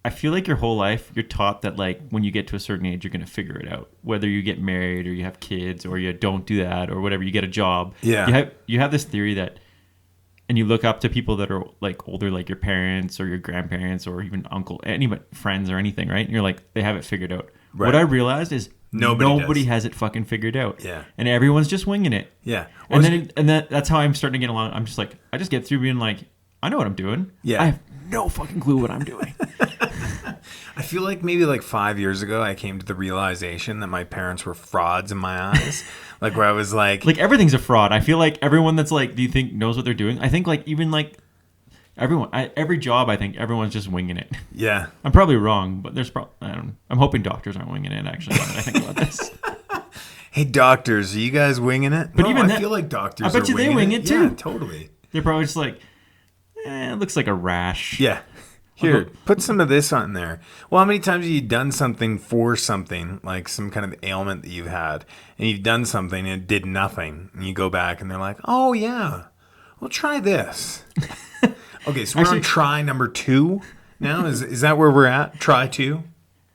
I feel like your whole life you're taught that like when you get to a certain age you're going to figure it out. Whether you get married or you have kids or you don't do that or whatever, you get a job. Yeah. You have this theory that, and you look up to people that are like older, like your parents or your grandparents or even uncle, anybody, friends or anything, right? And you're like, they have it figured out. Right. What I realized is nobody does. has it fucking figured out. Yeah. And everyone's just winging it. Yeah. And that's how I'm starting to get along. I'm just like, I just get through being like, I know what I'm doing. Yeah. I have no fucking clue what I'm doing. I feel like maybe like 5 years ago, I came to the realization that my parents were frauds in my eyes. Like where I was like everything's a fraud. I feel like everyone that's like, do you think knows what they're doing? I think like even like everyone, every job, I think everyone's just winging it. Yeah. I'm probably wrong, but there's probably, I'm hoping doctors aren't winging it actually. Now that I think about this. Hey, doctors, are you guys winging it? But no, even I that, feel like doctors I bet are you they wing it too. Yeah, totally. They're probably just like, it looks like a rash. Yeah. Here, put some of this on there. Well, how many times have you done something for something, like some kind of ailment that you've had, and you've done something and it did nothing, and you go back and they're like, oh, yeah, well, try this. Okay, so we're on try number 2 now? Is that where we're at? Try 2?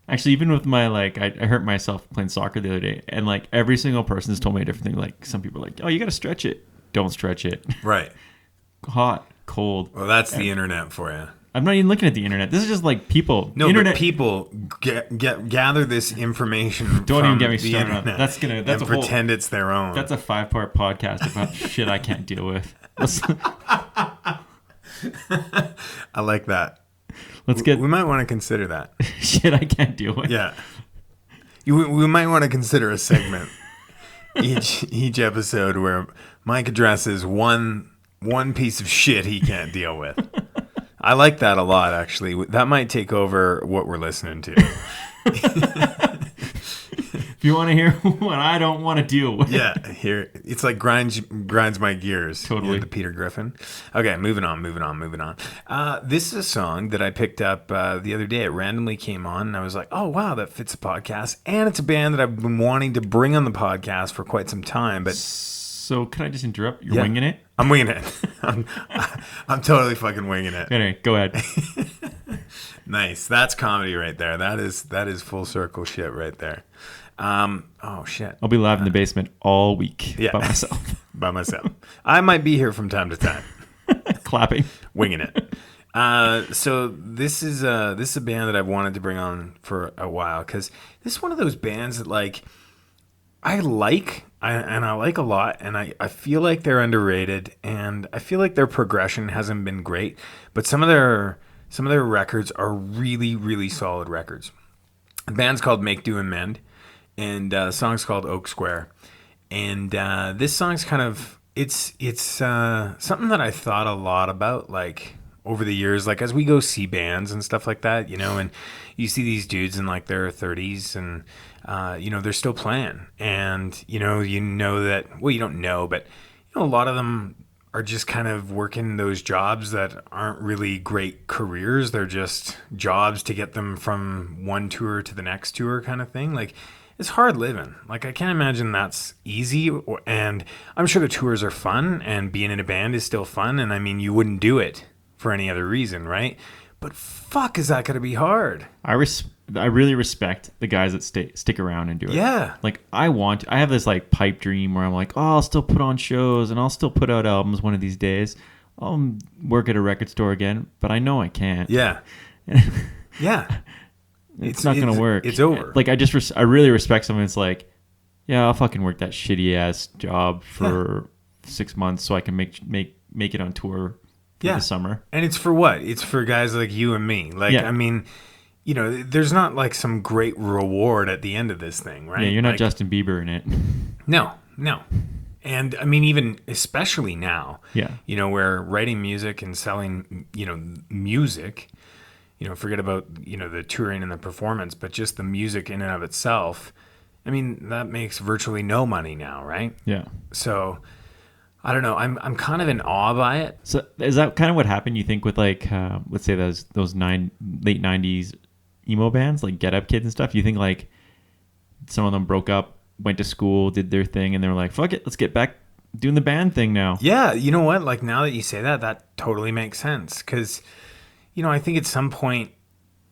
Actually, even with my, like, I hurt myself playing soccer the other day, and, like, every single person has told me a different thing. Like, some people are like, oh, you got to stretch it. Don't stretch it. Right. Hot, cold. Well, that's the internet for you. I'm not even looking at the internet. This is just like people. No, internet. But people gather this information. Don't from even get me the started on internet that. That's and a pretend it's their own. That's a 5-part podcast about shit I can't deal with. I like that. We might want to consider that. Shit I can't deal with. Yeah. We might want to consider a segment each episode where Mike addresses one piece of shit he can't deal with. I like that a lot, actually. That might take over what we're listening to. If you want to hear what I don't want to deal with. Yeah, here it's like grinds my gears. Totally. You know, the Peter Griffin. Okay, moving on. This is a song that I picked up the other day. It randomly came on, and I was like, oh, wow, that fits a podcast. And it's a band that I've been wanting to bring on the podcast for quite some time, but... So can I just interrupt? You're winging it? I'm winging it. I'm totally fucking winging it. Anyway, go ahead. Nice. That's comedy right there. That is full circle shit right there. Oh shit. I'll be live in the basement all week by myself. I might be here from time to time. Clapping. Winging it. So this is a band that I've wanted to bring on for a while because this is one of those bands that like I like a lot, and I feel like they're underrated, and I feel like their progression hasn't been great, but some of their records are really, really solid records. The band's called Make Do and Mend, and the song's called Oak Square, and this song's kind of it's something that I thought a lot about, like over the years, like as we go see bands and stuff like that, you know, and you see these dudes in like their 30s and you know, they're still playing, and you know that, well, you don't know, but you know, a lot of them are just kind of working those jobs that aren't really great careers. They're just jobs to get them from one tour to the next tour kind of thing. Like, it's hard living. Like, I can't imagine that's easy, and I'm sure the tours are fun, and being in a band is still fun, and I mean, you wouldn't do it for any other reason, right? But fuck, is that going to be hard? I really respect the guys that stick around and do it. Yeah. Like, I have this like pipe dream where I'm like, oh, I'll still put on shows and I'll still put out albums one of these days. I'll work at a record store again, but I know I can't. Yeah. Yeah. It's not going to work. It's over. Like, I really respect someone that's like, yeah, I'll fucking work that shitty ass job for 6 months so I can make it on tour for the summer. And it's for what? It's for guys like you and me. Like, Yeah. I mean, you know, there's not like some great reward at the end of this thing, right? Yeah, you're not like, Justin Bieber in it. No. And I mean, even especially now, Yeah. you know, where writing music and selling, you know, music, you know, forget about, you know, the touring and the performance, but just the music in and of itself. I mean, that makes virtually no money now, right? Yeah. So I don't know. I'm kind of in awe by it. So is that kind of what happened? You think with like, let's say those late '90s emo bands like Get Up Kids and stuff? You think like some of them broke up, went to school, did their thing, and they were like, "Fuck it, let's get back doing the band thing now." Yeah, you know what? Like now that you say that, that totally makes sense. Because, you know, I think at some point,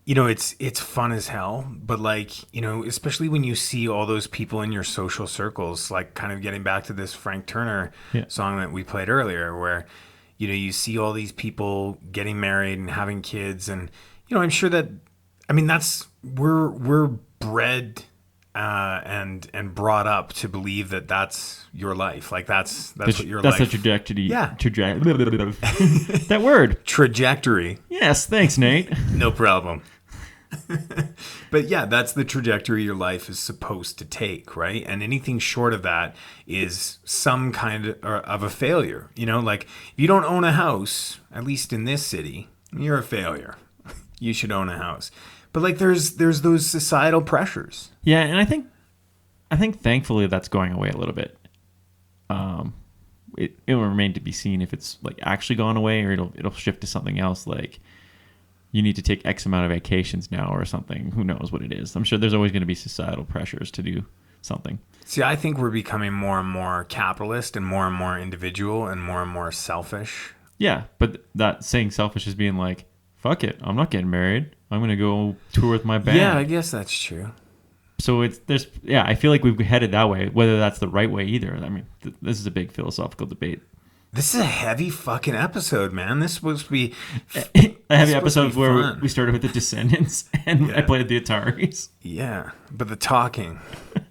you know, it's fun as hell, but like, you know, especially when you see all those people in your social circles, like kind of getting back to this Frank Turner song that we played earlier, where, you know, you see all these people getting married and having kids, and, you know, I'm sure that, I mean, that's we're bred and brought up to believe that that's your life, like that's what your that's life. the trajectory. Yeah. That word. Trajectory. Yes, thanks, Nate. No problem. But yeah, that's the trajectory your life is supposed to take, right? And anything short of that is some kind of a failure. You know, like if you don't own a house, at least in this city, you're a failure. You should own a house. But like there's those societal pressures. Yeah, and I think thankfully that's going away a little bit. It will remain to be seen if it's like actually gone away, or it'll shift to something else, like you need to take X amount of vacations now or something. Who knows what it is? I'm sure there's always going to be societal pressures to do something. See, I think we're becoming more and more capitalist and more individual and more selfish. Yeah, but that saying selfish is being like, fuck it, I'm not getting married. I'm going to go tour with my band. Yeah, I guess that's true. So I feel like we've headed that way, whether that's the right way either. I mean, this is a big philosophical debate. This is a heavy fucking episode, man. This is supposed to be a heavy episode where we started with the Descendants and I played the Ataris. Yeah, but the talking,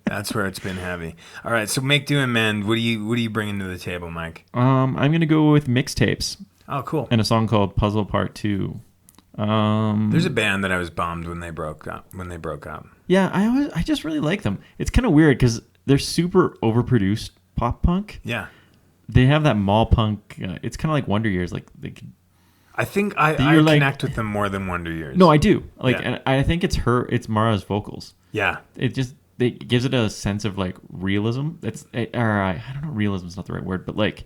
that's where it's been heavy. All right, so Make Do and Mend, what are you bringing to the table, Mike? I'm going to go with mixtapes. Oh, cool. And a song called Puzzle Part 2. There's a band that I was bummed when they broke up. Yeah, I just really like them. It's kind of weird because they're super overproduced pop punk. Yeah. They have that mall punk. It's kind of like Wonder Years. Like I think I connect with them more than Wonder Years. No, I do. Like, yeah. And I think it's Mara's vocals. Yeah. It gives it a sense of like realism. I don't know, realism is not the right word, but like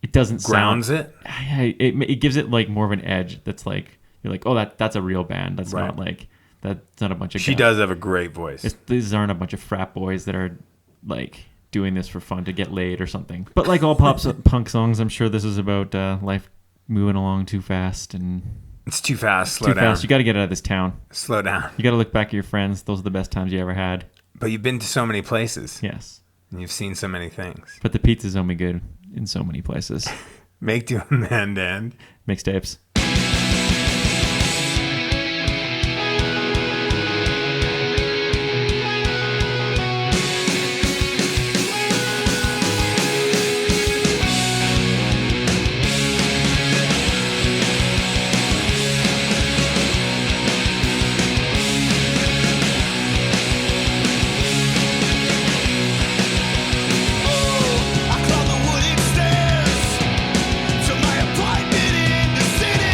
it doesn't grounds sound, it. It gives it like more of an edge. That's like you're like, oh, that's a real band. That's right. not like that's not a bunch of. She guys. does have a great voice. These aren't a bunch of frat boys that are like doing this for fun to get laid or something. But like all punk songs, I'm sure this is about life moving along too fast, and it's too fast. Slow down. Fast. You got to get out of this town. Slow down. You got to look back at your friends. Those are the best times you ever had. But you've been to so many places. Yes. And you've seen so many things. But the pizza's only good in so many places. Make Do and Mend. Mixtapes. I climb the wooden stairs to my apartment in the city.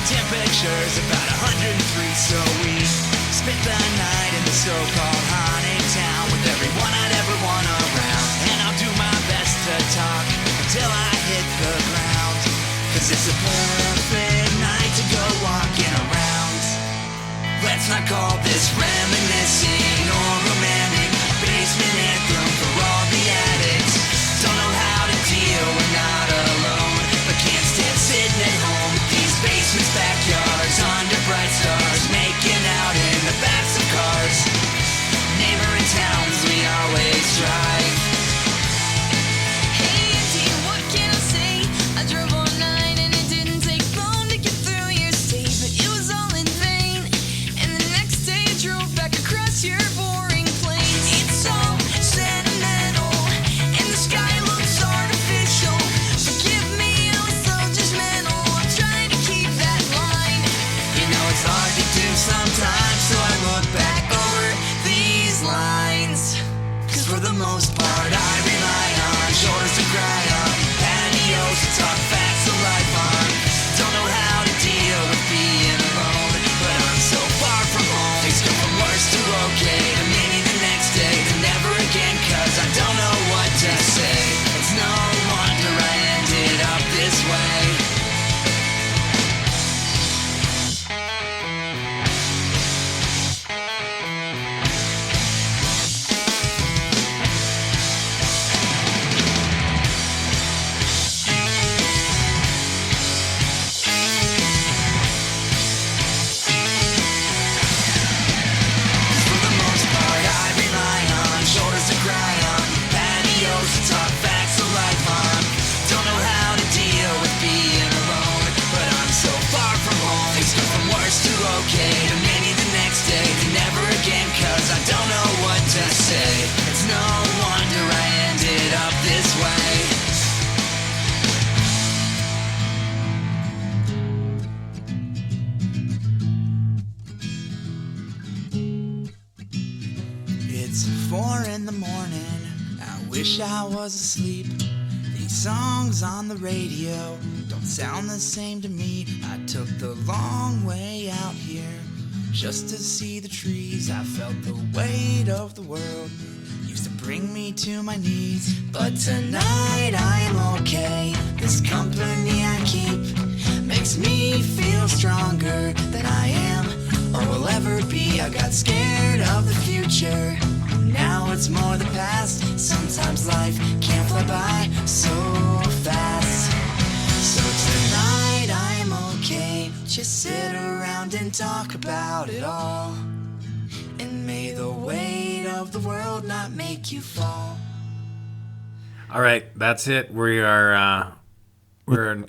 temperature's about 103, so we spent the night in the so-called haunted town with everyone I'd ever want around. And I'll do my best to talk until I hit the ground, 'cause it's a perfect night to go walking around. Let's not call this reminiscing or romantic, basement anthem for all the addicts. Don't know how to deal, we're not alone, but can't stand sitting at home. These basements, backyards, under bright stars, making out in the backs of cars. Neighboring towns we always drive. Hey Auntie, what can I say? I drove all night and it didn't take long to get through your state, but it was all in vain. And the next day I drove back across your boring plains. It's all sentimental and the sky looks artificial. Forgive me, I was so judgmental. I'm trying to keep that line. You know it's hard to do sometimes, so I look back over these lines. 'Cause for the most part I rely on shoulders to cry on, patios to talk facts of life on. Don't know how to deal with being alone, but I'm so far from home. Things go from worse to okay, to maybe the next day, to never again, 'cause I don't know what to say. It's no wonder I ended up this way. For the most part I rely on shoulders to cry on, patios to talk facts of life on. Don't know how to deal with being alone, but I'm so far from home. Things go from worse to okay, to maybe the next day, to never again, 'cause I don't know what to say. It's no wonder I ended up this way. It's 4 in the morning, I wish I was asleep. These songs on the radio don't sound the same to me. I took the long way out here just to see the trees. I felt the weight of the world used to bring me to my knees. But tonight I am okay. This company I keep makes me feel stronger than I am or will ever be. I got scared of the future, now it's more the past. Sometimes life can't fly by so fast. So tonight I'm okay. Just sit around and talk about it all, and may the weight of the world not make you fall. All right, that's it. We're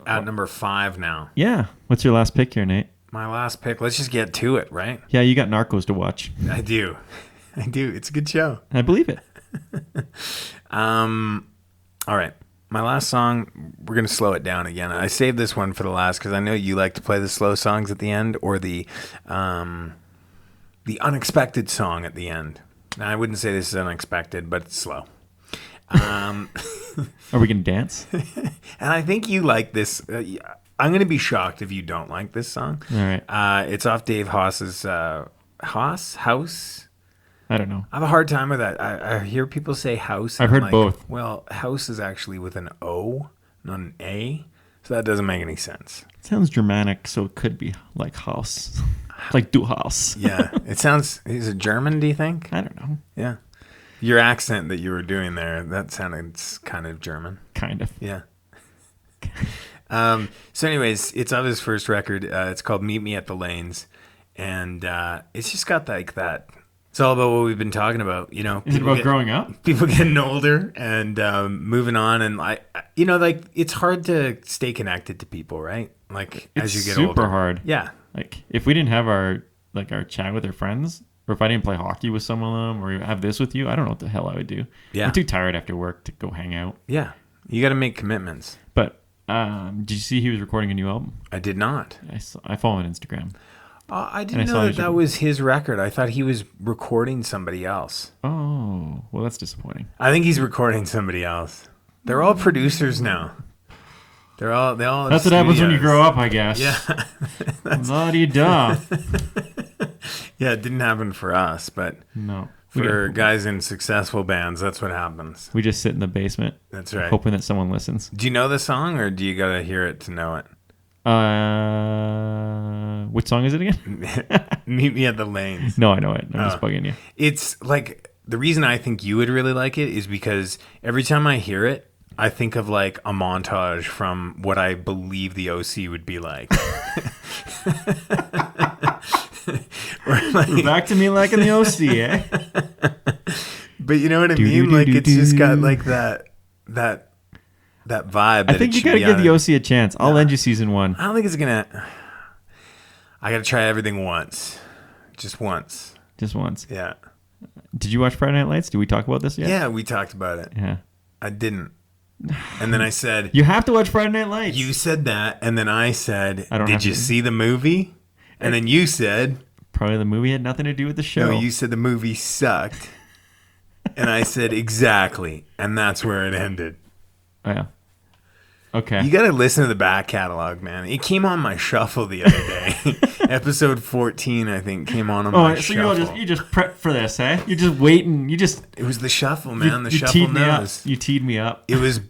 at number 5 now. Yeah. What's your last pick here, Nate? my last pick. Let's just get to it, right? Yeah, you got Narcos to watch. I do. It's a good show. I believe it. All right. My last song, we're going to slow it down again. I saved this one for the last because I know you like to play the slow songs at the end or the unexpected song at the end. Now, I wouldn't say this is unexpected, but it's slow. Are we going to dance? And I think you like this. I'm going to be shocked if you don't like this song. All right. It's off Dave Haas's House. I don't know. I have a hard time with that. I hear people say house. I've I'm heard both. Well, house is actually with an O, not an A. So that doesn't make any sense. It sounds Germanic, so it could be like house. Like du Haus. Yeah. It sounds, is it German, do you think? I don't know. Yeah. Your accent that you were doing there, that sounded kind of German. Kind of. Yeah. So anyways, it's of his first record. It's called Meet Me at the Lanes. And it's just got like that. It's all about what we've been talking about, you know. Is it about growing up? People getting older and moving on, and it's hard to stay connected to people, right? Like as you get older, super hard. Yeah. Like if we didn't have our chat with our friends, or if I didn't play hockey with some of them, or have this with you, I don't know what the hell I would do. Yeah. I'm too tired after work to go hang out. Yeah. You got to make commitments. But did you see he was recording a new album? I did not. I follow him on Instagram. I didn't know that was his record. I thought he was recording somebody else. Oh, well, that's disappointing. I think he's recording somebody else. They're all producers now. They all. That's what happens when you grow up, I guess. Yeah. La-di-da. Yeah, it didn't happen for us, but no. For guys in successful bands, that's what happens. We just sit in the basement. That's right. Hoping that someone listens. Do you know the song, or do you gotta hear it to know it? Which song is it again? Meet Me at the Lanes. No, I know it. I'm just bugging you. It's like, the reason I think you would really like it is because every time I hear it, I think of like a montage from what I believe the OC would be like. We're back to me liking the OC, eh? But you know what I mean? Like, it's just got like that vibe. I think you gotta give the OC a chance. I'll lend you season 1. I don't think it's gonna. I gotta try everything once, just once. Just once. Yeah. Did you watch Friday Night Lights? Did we talk about this yet? Yeah, we talked about it. Yeah. I didn't. And then I said, you have to watch Friday Night Lights. You said that, and then I said, I don't did you see the movie? And then you said, probably the movie had nothing to do with the show. No, you said the movie sucked. And I said, exactly. And that's where it ended. Oh, yeah. Okay. You got to listen to the back catalog, man. It came on my shuffle the other day. Episode 14, I think, came on my shuffle. So you just prep for this, eh? You're just waiting. It was the shuffle, man. The shuffle knows. You teed me up. It was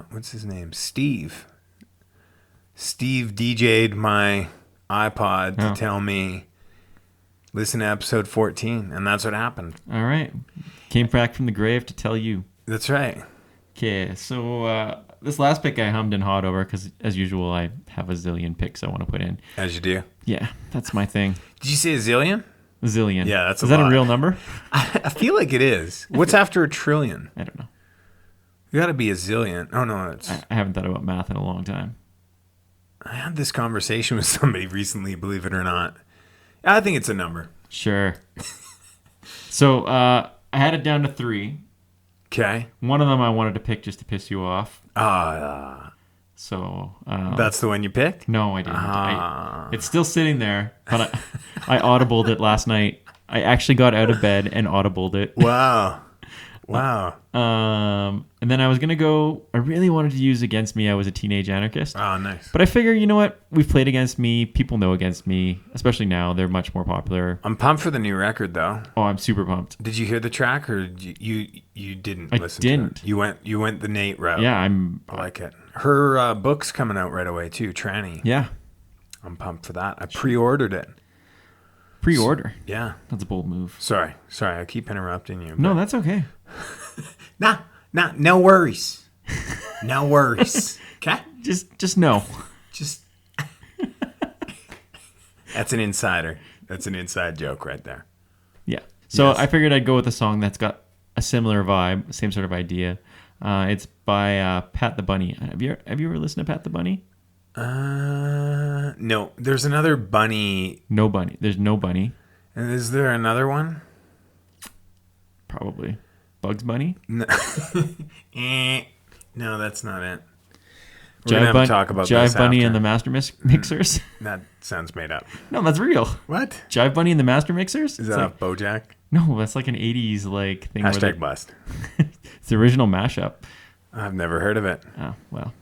what's his name? Steve. Steve DJ'd my iPod to tell me, listen to episode 14, and that's what happened. All right. Came back from the grave to tell you. That's right. Okay, so this last pick I hummed and hawed over because, as usual, I have a zillion picks I want to put in. As you do. Yeah, that's my thing. Did you say a zillion? A zillion. Yeah, that's Is that a real number? I feel like it is. What's after a trillion? I don't know. You got to be a zillion. Oh, no. I haven't thought about math in a long time. I had this conversation with somebody recently, believe it or not. I think it's a number. Sure. So I had it down to 3. Okay. One of them I wanted to pick just to piss you off. So that's the one you picked? No, I didn't. It's still sitting there, but I audibled it last night. I actually got out of bed and audibled it. Wow. And then I was gonna go. I really wanted to use Against Me. I Was a Teenage Anarchist. Oh, nice. But I figure, you know what? We've played Against Me. People know Against Me, especially now. They're much more popular. I'm pumped for the new record, though. Oh, I'm super pumped. Did you hear the track, or you didn't listen didn't. to it? You went the Nate route. Yeah, I like it. Her book's coming out right away too, Tranny. Yeah. I'm pumped for that. I pre-ordered it. Pre-order? Yeah. That's a bold move. Sorry, I keep interrupting you. No, that's okay. No worries. No worries. Okay? Just no. Just That's an insider. That's an inside joke right there. Yeah. So yes. I figured I'd go with a song that's got a similar vibe, same sort of idea. It's by Pat the Bunny. Have you ever listened to Pat the Bunny? No. There's another bunny. No bunny. There's no bunny. And is there another one? Probably. Bugs Bunny? No, no, that's not it. We're gonna have to talk about Jive this Bunny after. and the Master Mixers? That sounds made up. No, that's real. What? Jive Bunny and the Master Mixers? Is It's that like- a BoJack? No, that's like an 80s like thing. Hashtag where they- bust. It's the original mashup. I've never heard of it. Oh, well.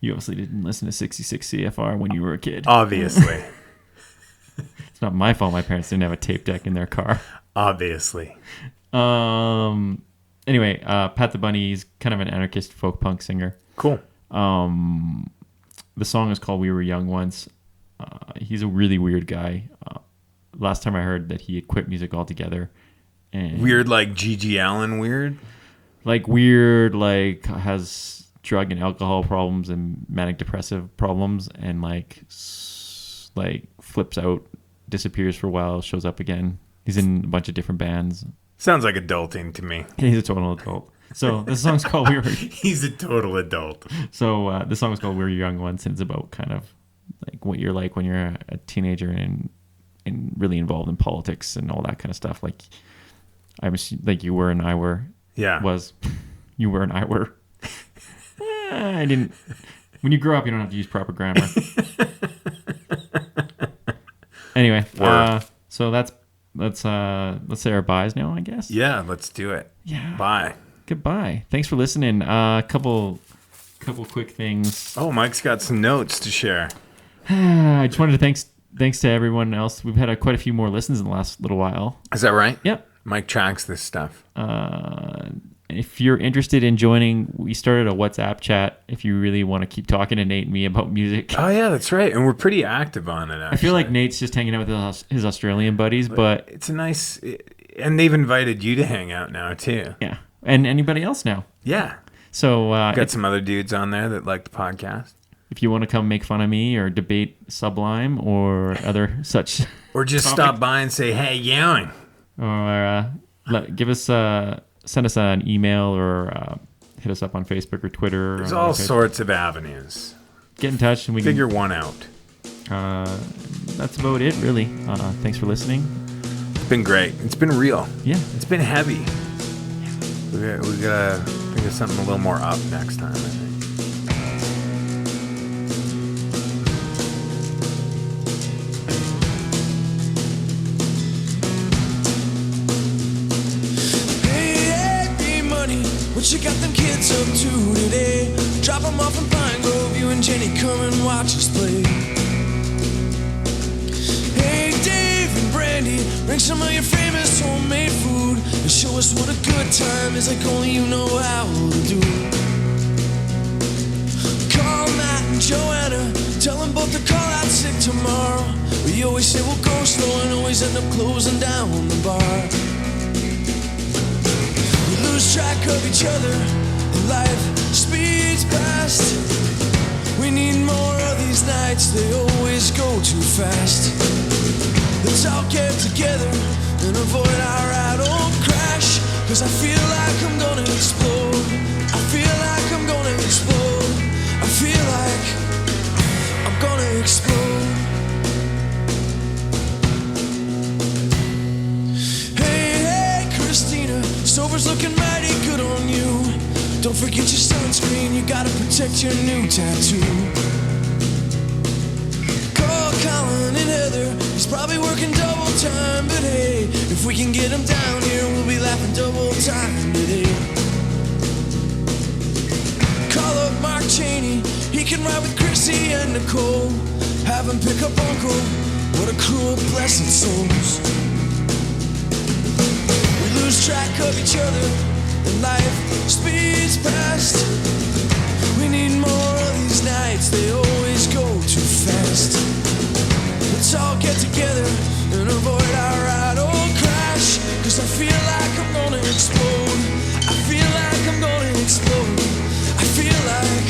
You obviously didn't listen to 66 CFR when you were a kid. Obviously. It's not my fault my parents didn't have a tape deck in their car. Obviously. Anyway, Pat the Bunny is kind of an anarchist folk punk singer. Cool. The song is called We Were Young Once. He's a really weird guy. Last time I heard that he had quit music altogether. And Weird like G.G. Allen weird? Like weird, like has drug and alcohol problems and manic depressive problems and like flips out, disappears for a while, shows up again. He's in a bunch of different bands. Sounds like adulting to me. He's a total adult. So this song's called We Were... He's a total adult. So this song is called We Were Young Once, and it's about kind of like what you're like when you're a teenager and really involved in politics and all that kind of stuff. Like like you were and I were. Yeah. You were and I were. I didn't. When you grow up, you don't have to use proper grammar. Anyway, so let's say our byes now, I guess. Yeah, let's do it. Yeah. Bye. Goodbye. Thanks for listening. Couple quick things. Oh, Mike's got some notes to share. I just wanted to thanks to everyone else. We've had quite a few more listens in the last little while. Is that right? Yep. Mike tracks this stuff. If you're interested in joining, we started a WhatsApp chat if you really want to keep talking to Nate and me about music. Oh, yeah, that's right. And we're pretty active on it, actually. I feel like Nate's just hanging out with his Australian buddies, but it's a nice... And they've invited you to hang out now, too. yeah. And anybody else now. Yeah. So Got some other dudes on there that like the podcast. If you want to come make fun of me or debate Sublime or other such... Or just stop by and say, hey, Young. Or send us an email or hit us up on Facebook or Twitter. There's or all Facebook. sorts of avenues. Get in touch and we Figure can... one out. That's about it, really. Thanks for listening. It's been great. It's been real. Yeah. It's been heavy. We gotta think of something a little more up next time, I think. What you got them kids up to today? Drop them off in Pine Grove, you and Jenny come and watch us play. Hey Dave and Brandy, bring some of your famous homemade food and show us what a good time is like only you know how to do. Call Matt and Joanna, tell them both to call out sick tomorrow. We always say we'll go slow and always end up closing down the bar. Lose track of each other and life speeds past. We need more of these nights, they always go too fast. Let's all get together and avoid our idle crash, cause I feel like I'm gonna explode. I feel like I'm gonna explode. I feel like I'm gonna explode. Hey Christina, Sober's looking mighty good on you. Don't forget your sunscreen, you gotta protect your new tattoo. Call Colin and Heather, he's probably working double time, but hey, if we can get him down here, we'll be laughing double time today. Call up Mark Cheney, he can ride with Chrissy and Nicole. Have him pick up Uncle, what a cruel, blessed souls. Lose track of each other and life speeds past. We need more of these nights, they always go too fast. Let's all get together and avoid our idle crash, cause I feel like I'm gonna explode. I feel like I'm gonna explode. I feel like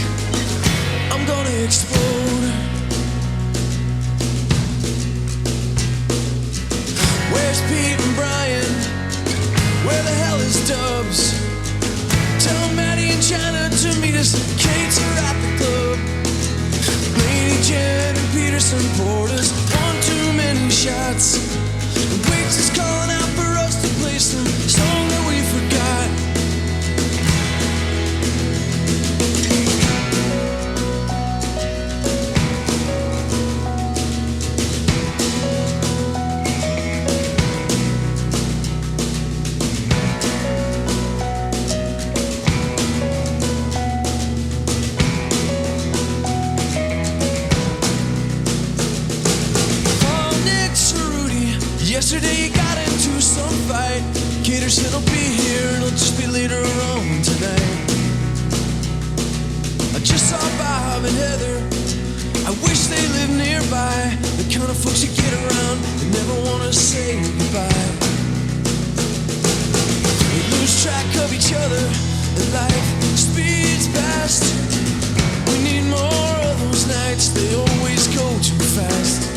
I'm gonna explode. Where's Pete and Brian? Where the hell is Dubs? Tell Maddie and China to meet us at Kate's or at the club. Lady Jen and Peterson poured us one too many shots. The Wicks is calling out for us to play some song that we forgot. Yesterday you got into some fight. Cater said he'll be here and he'll just be later on tonight. I just saw Bob and Heather. I wish they lived nearby. The kind of folks you get around and never want to say goodbye. We lose track of each other and life speeds past. We need more of those nights, they always go too fast.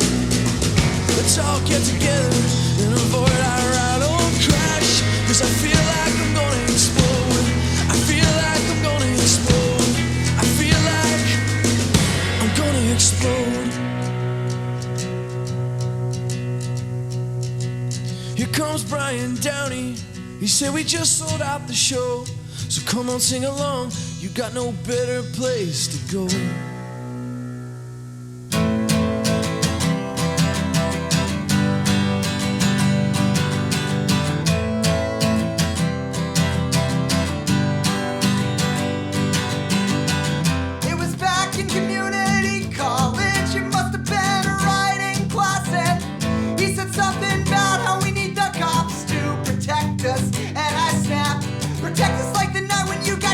Let's all get together and avoid our idle crash. Cause I feel like I'm gonna explode. I feel like I'm gonna explode. I feel like I'm gonna explode. Here comes Brian Downey. He said we just sold out the show. So come on, sing along. You got no better place to go.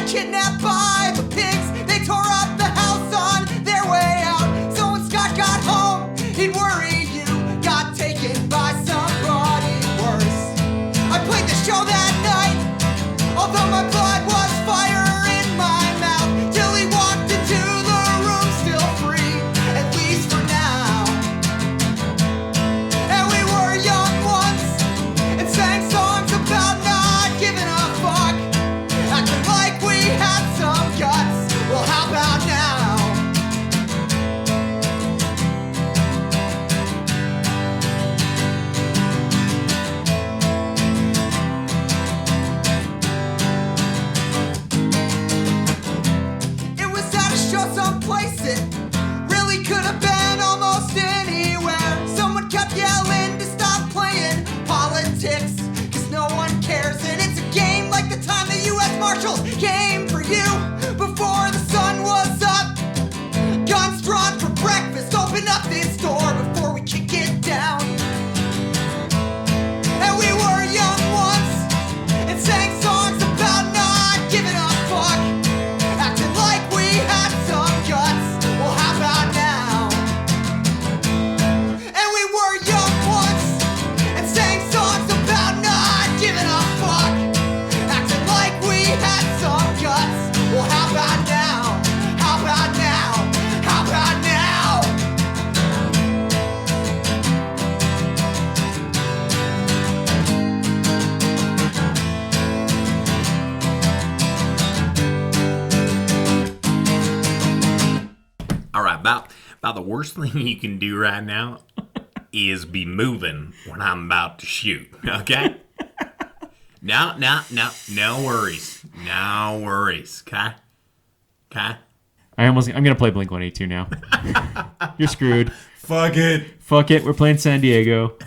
Kidnapped by the pigs, they tore up the house on their way out. So when Scott got home, he'd worry you got taken by somebody worse. I played the show that night, although my blood was fire in my mouth. Till he walked into the room still free, at least for now. And we were young once, and sang songs about not giving a fuck. Acting like we had some guts. Well, how about now? It was at a show someplace. It really could have been almost anywhere. Someone kept yelling to stop playing politics, cause no one cares. And it's a game like the time the U.S. Marshals came for you before the sun was up. Guns drawn for breakfast. Open up this door before we kick it down. And we were young once and sang songs about not giving a fuck. Acting like we had some guts. Well, how about now? And we were young once and sang songs about not giving a fuck. Acting like we had some guts. Well, how about now? How about now? How about now? All right, about the worst thing you can do right now is be moving when I'm about to shoot. Okay? No worries. No worries. Okay? Okay? I'm gonna play Blink-182 now. You're screwed. Fuck it. Fuck it. We're playing San Diego.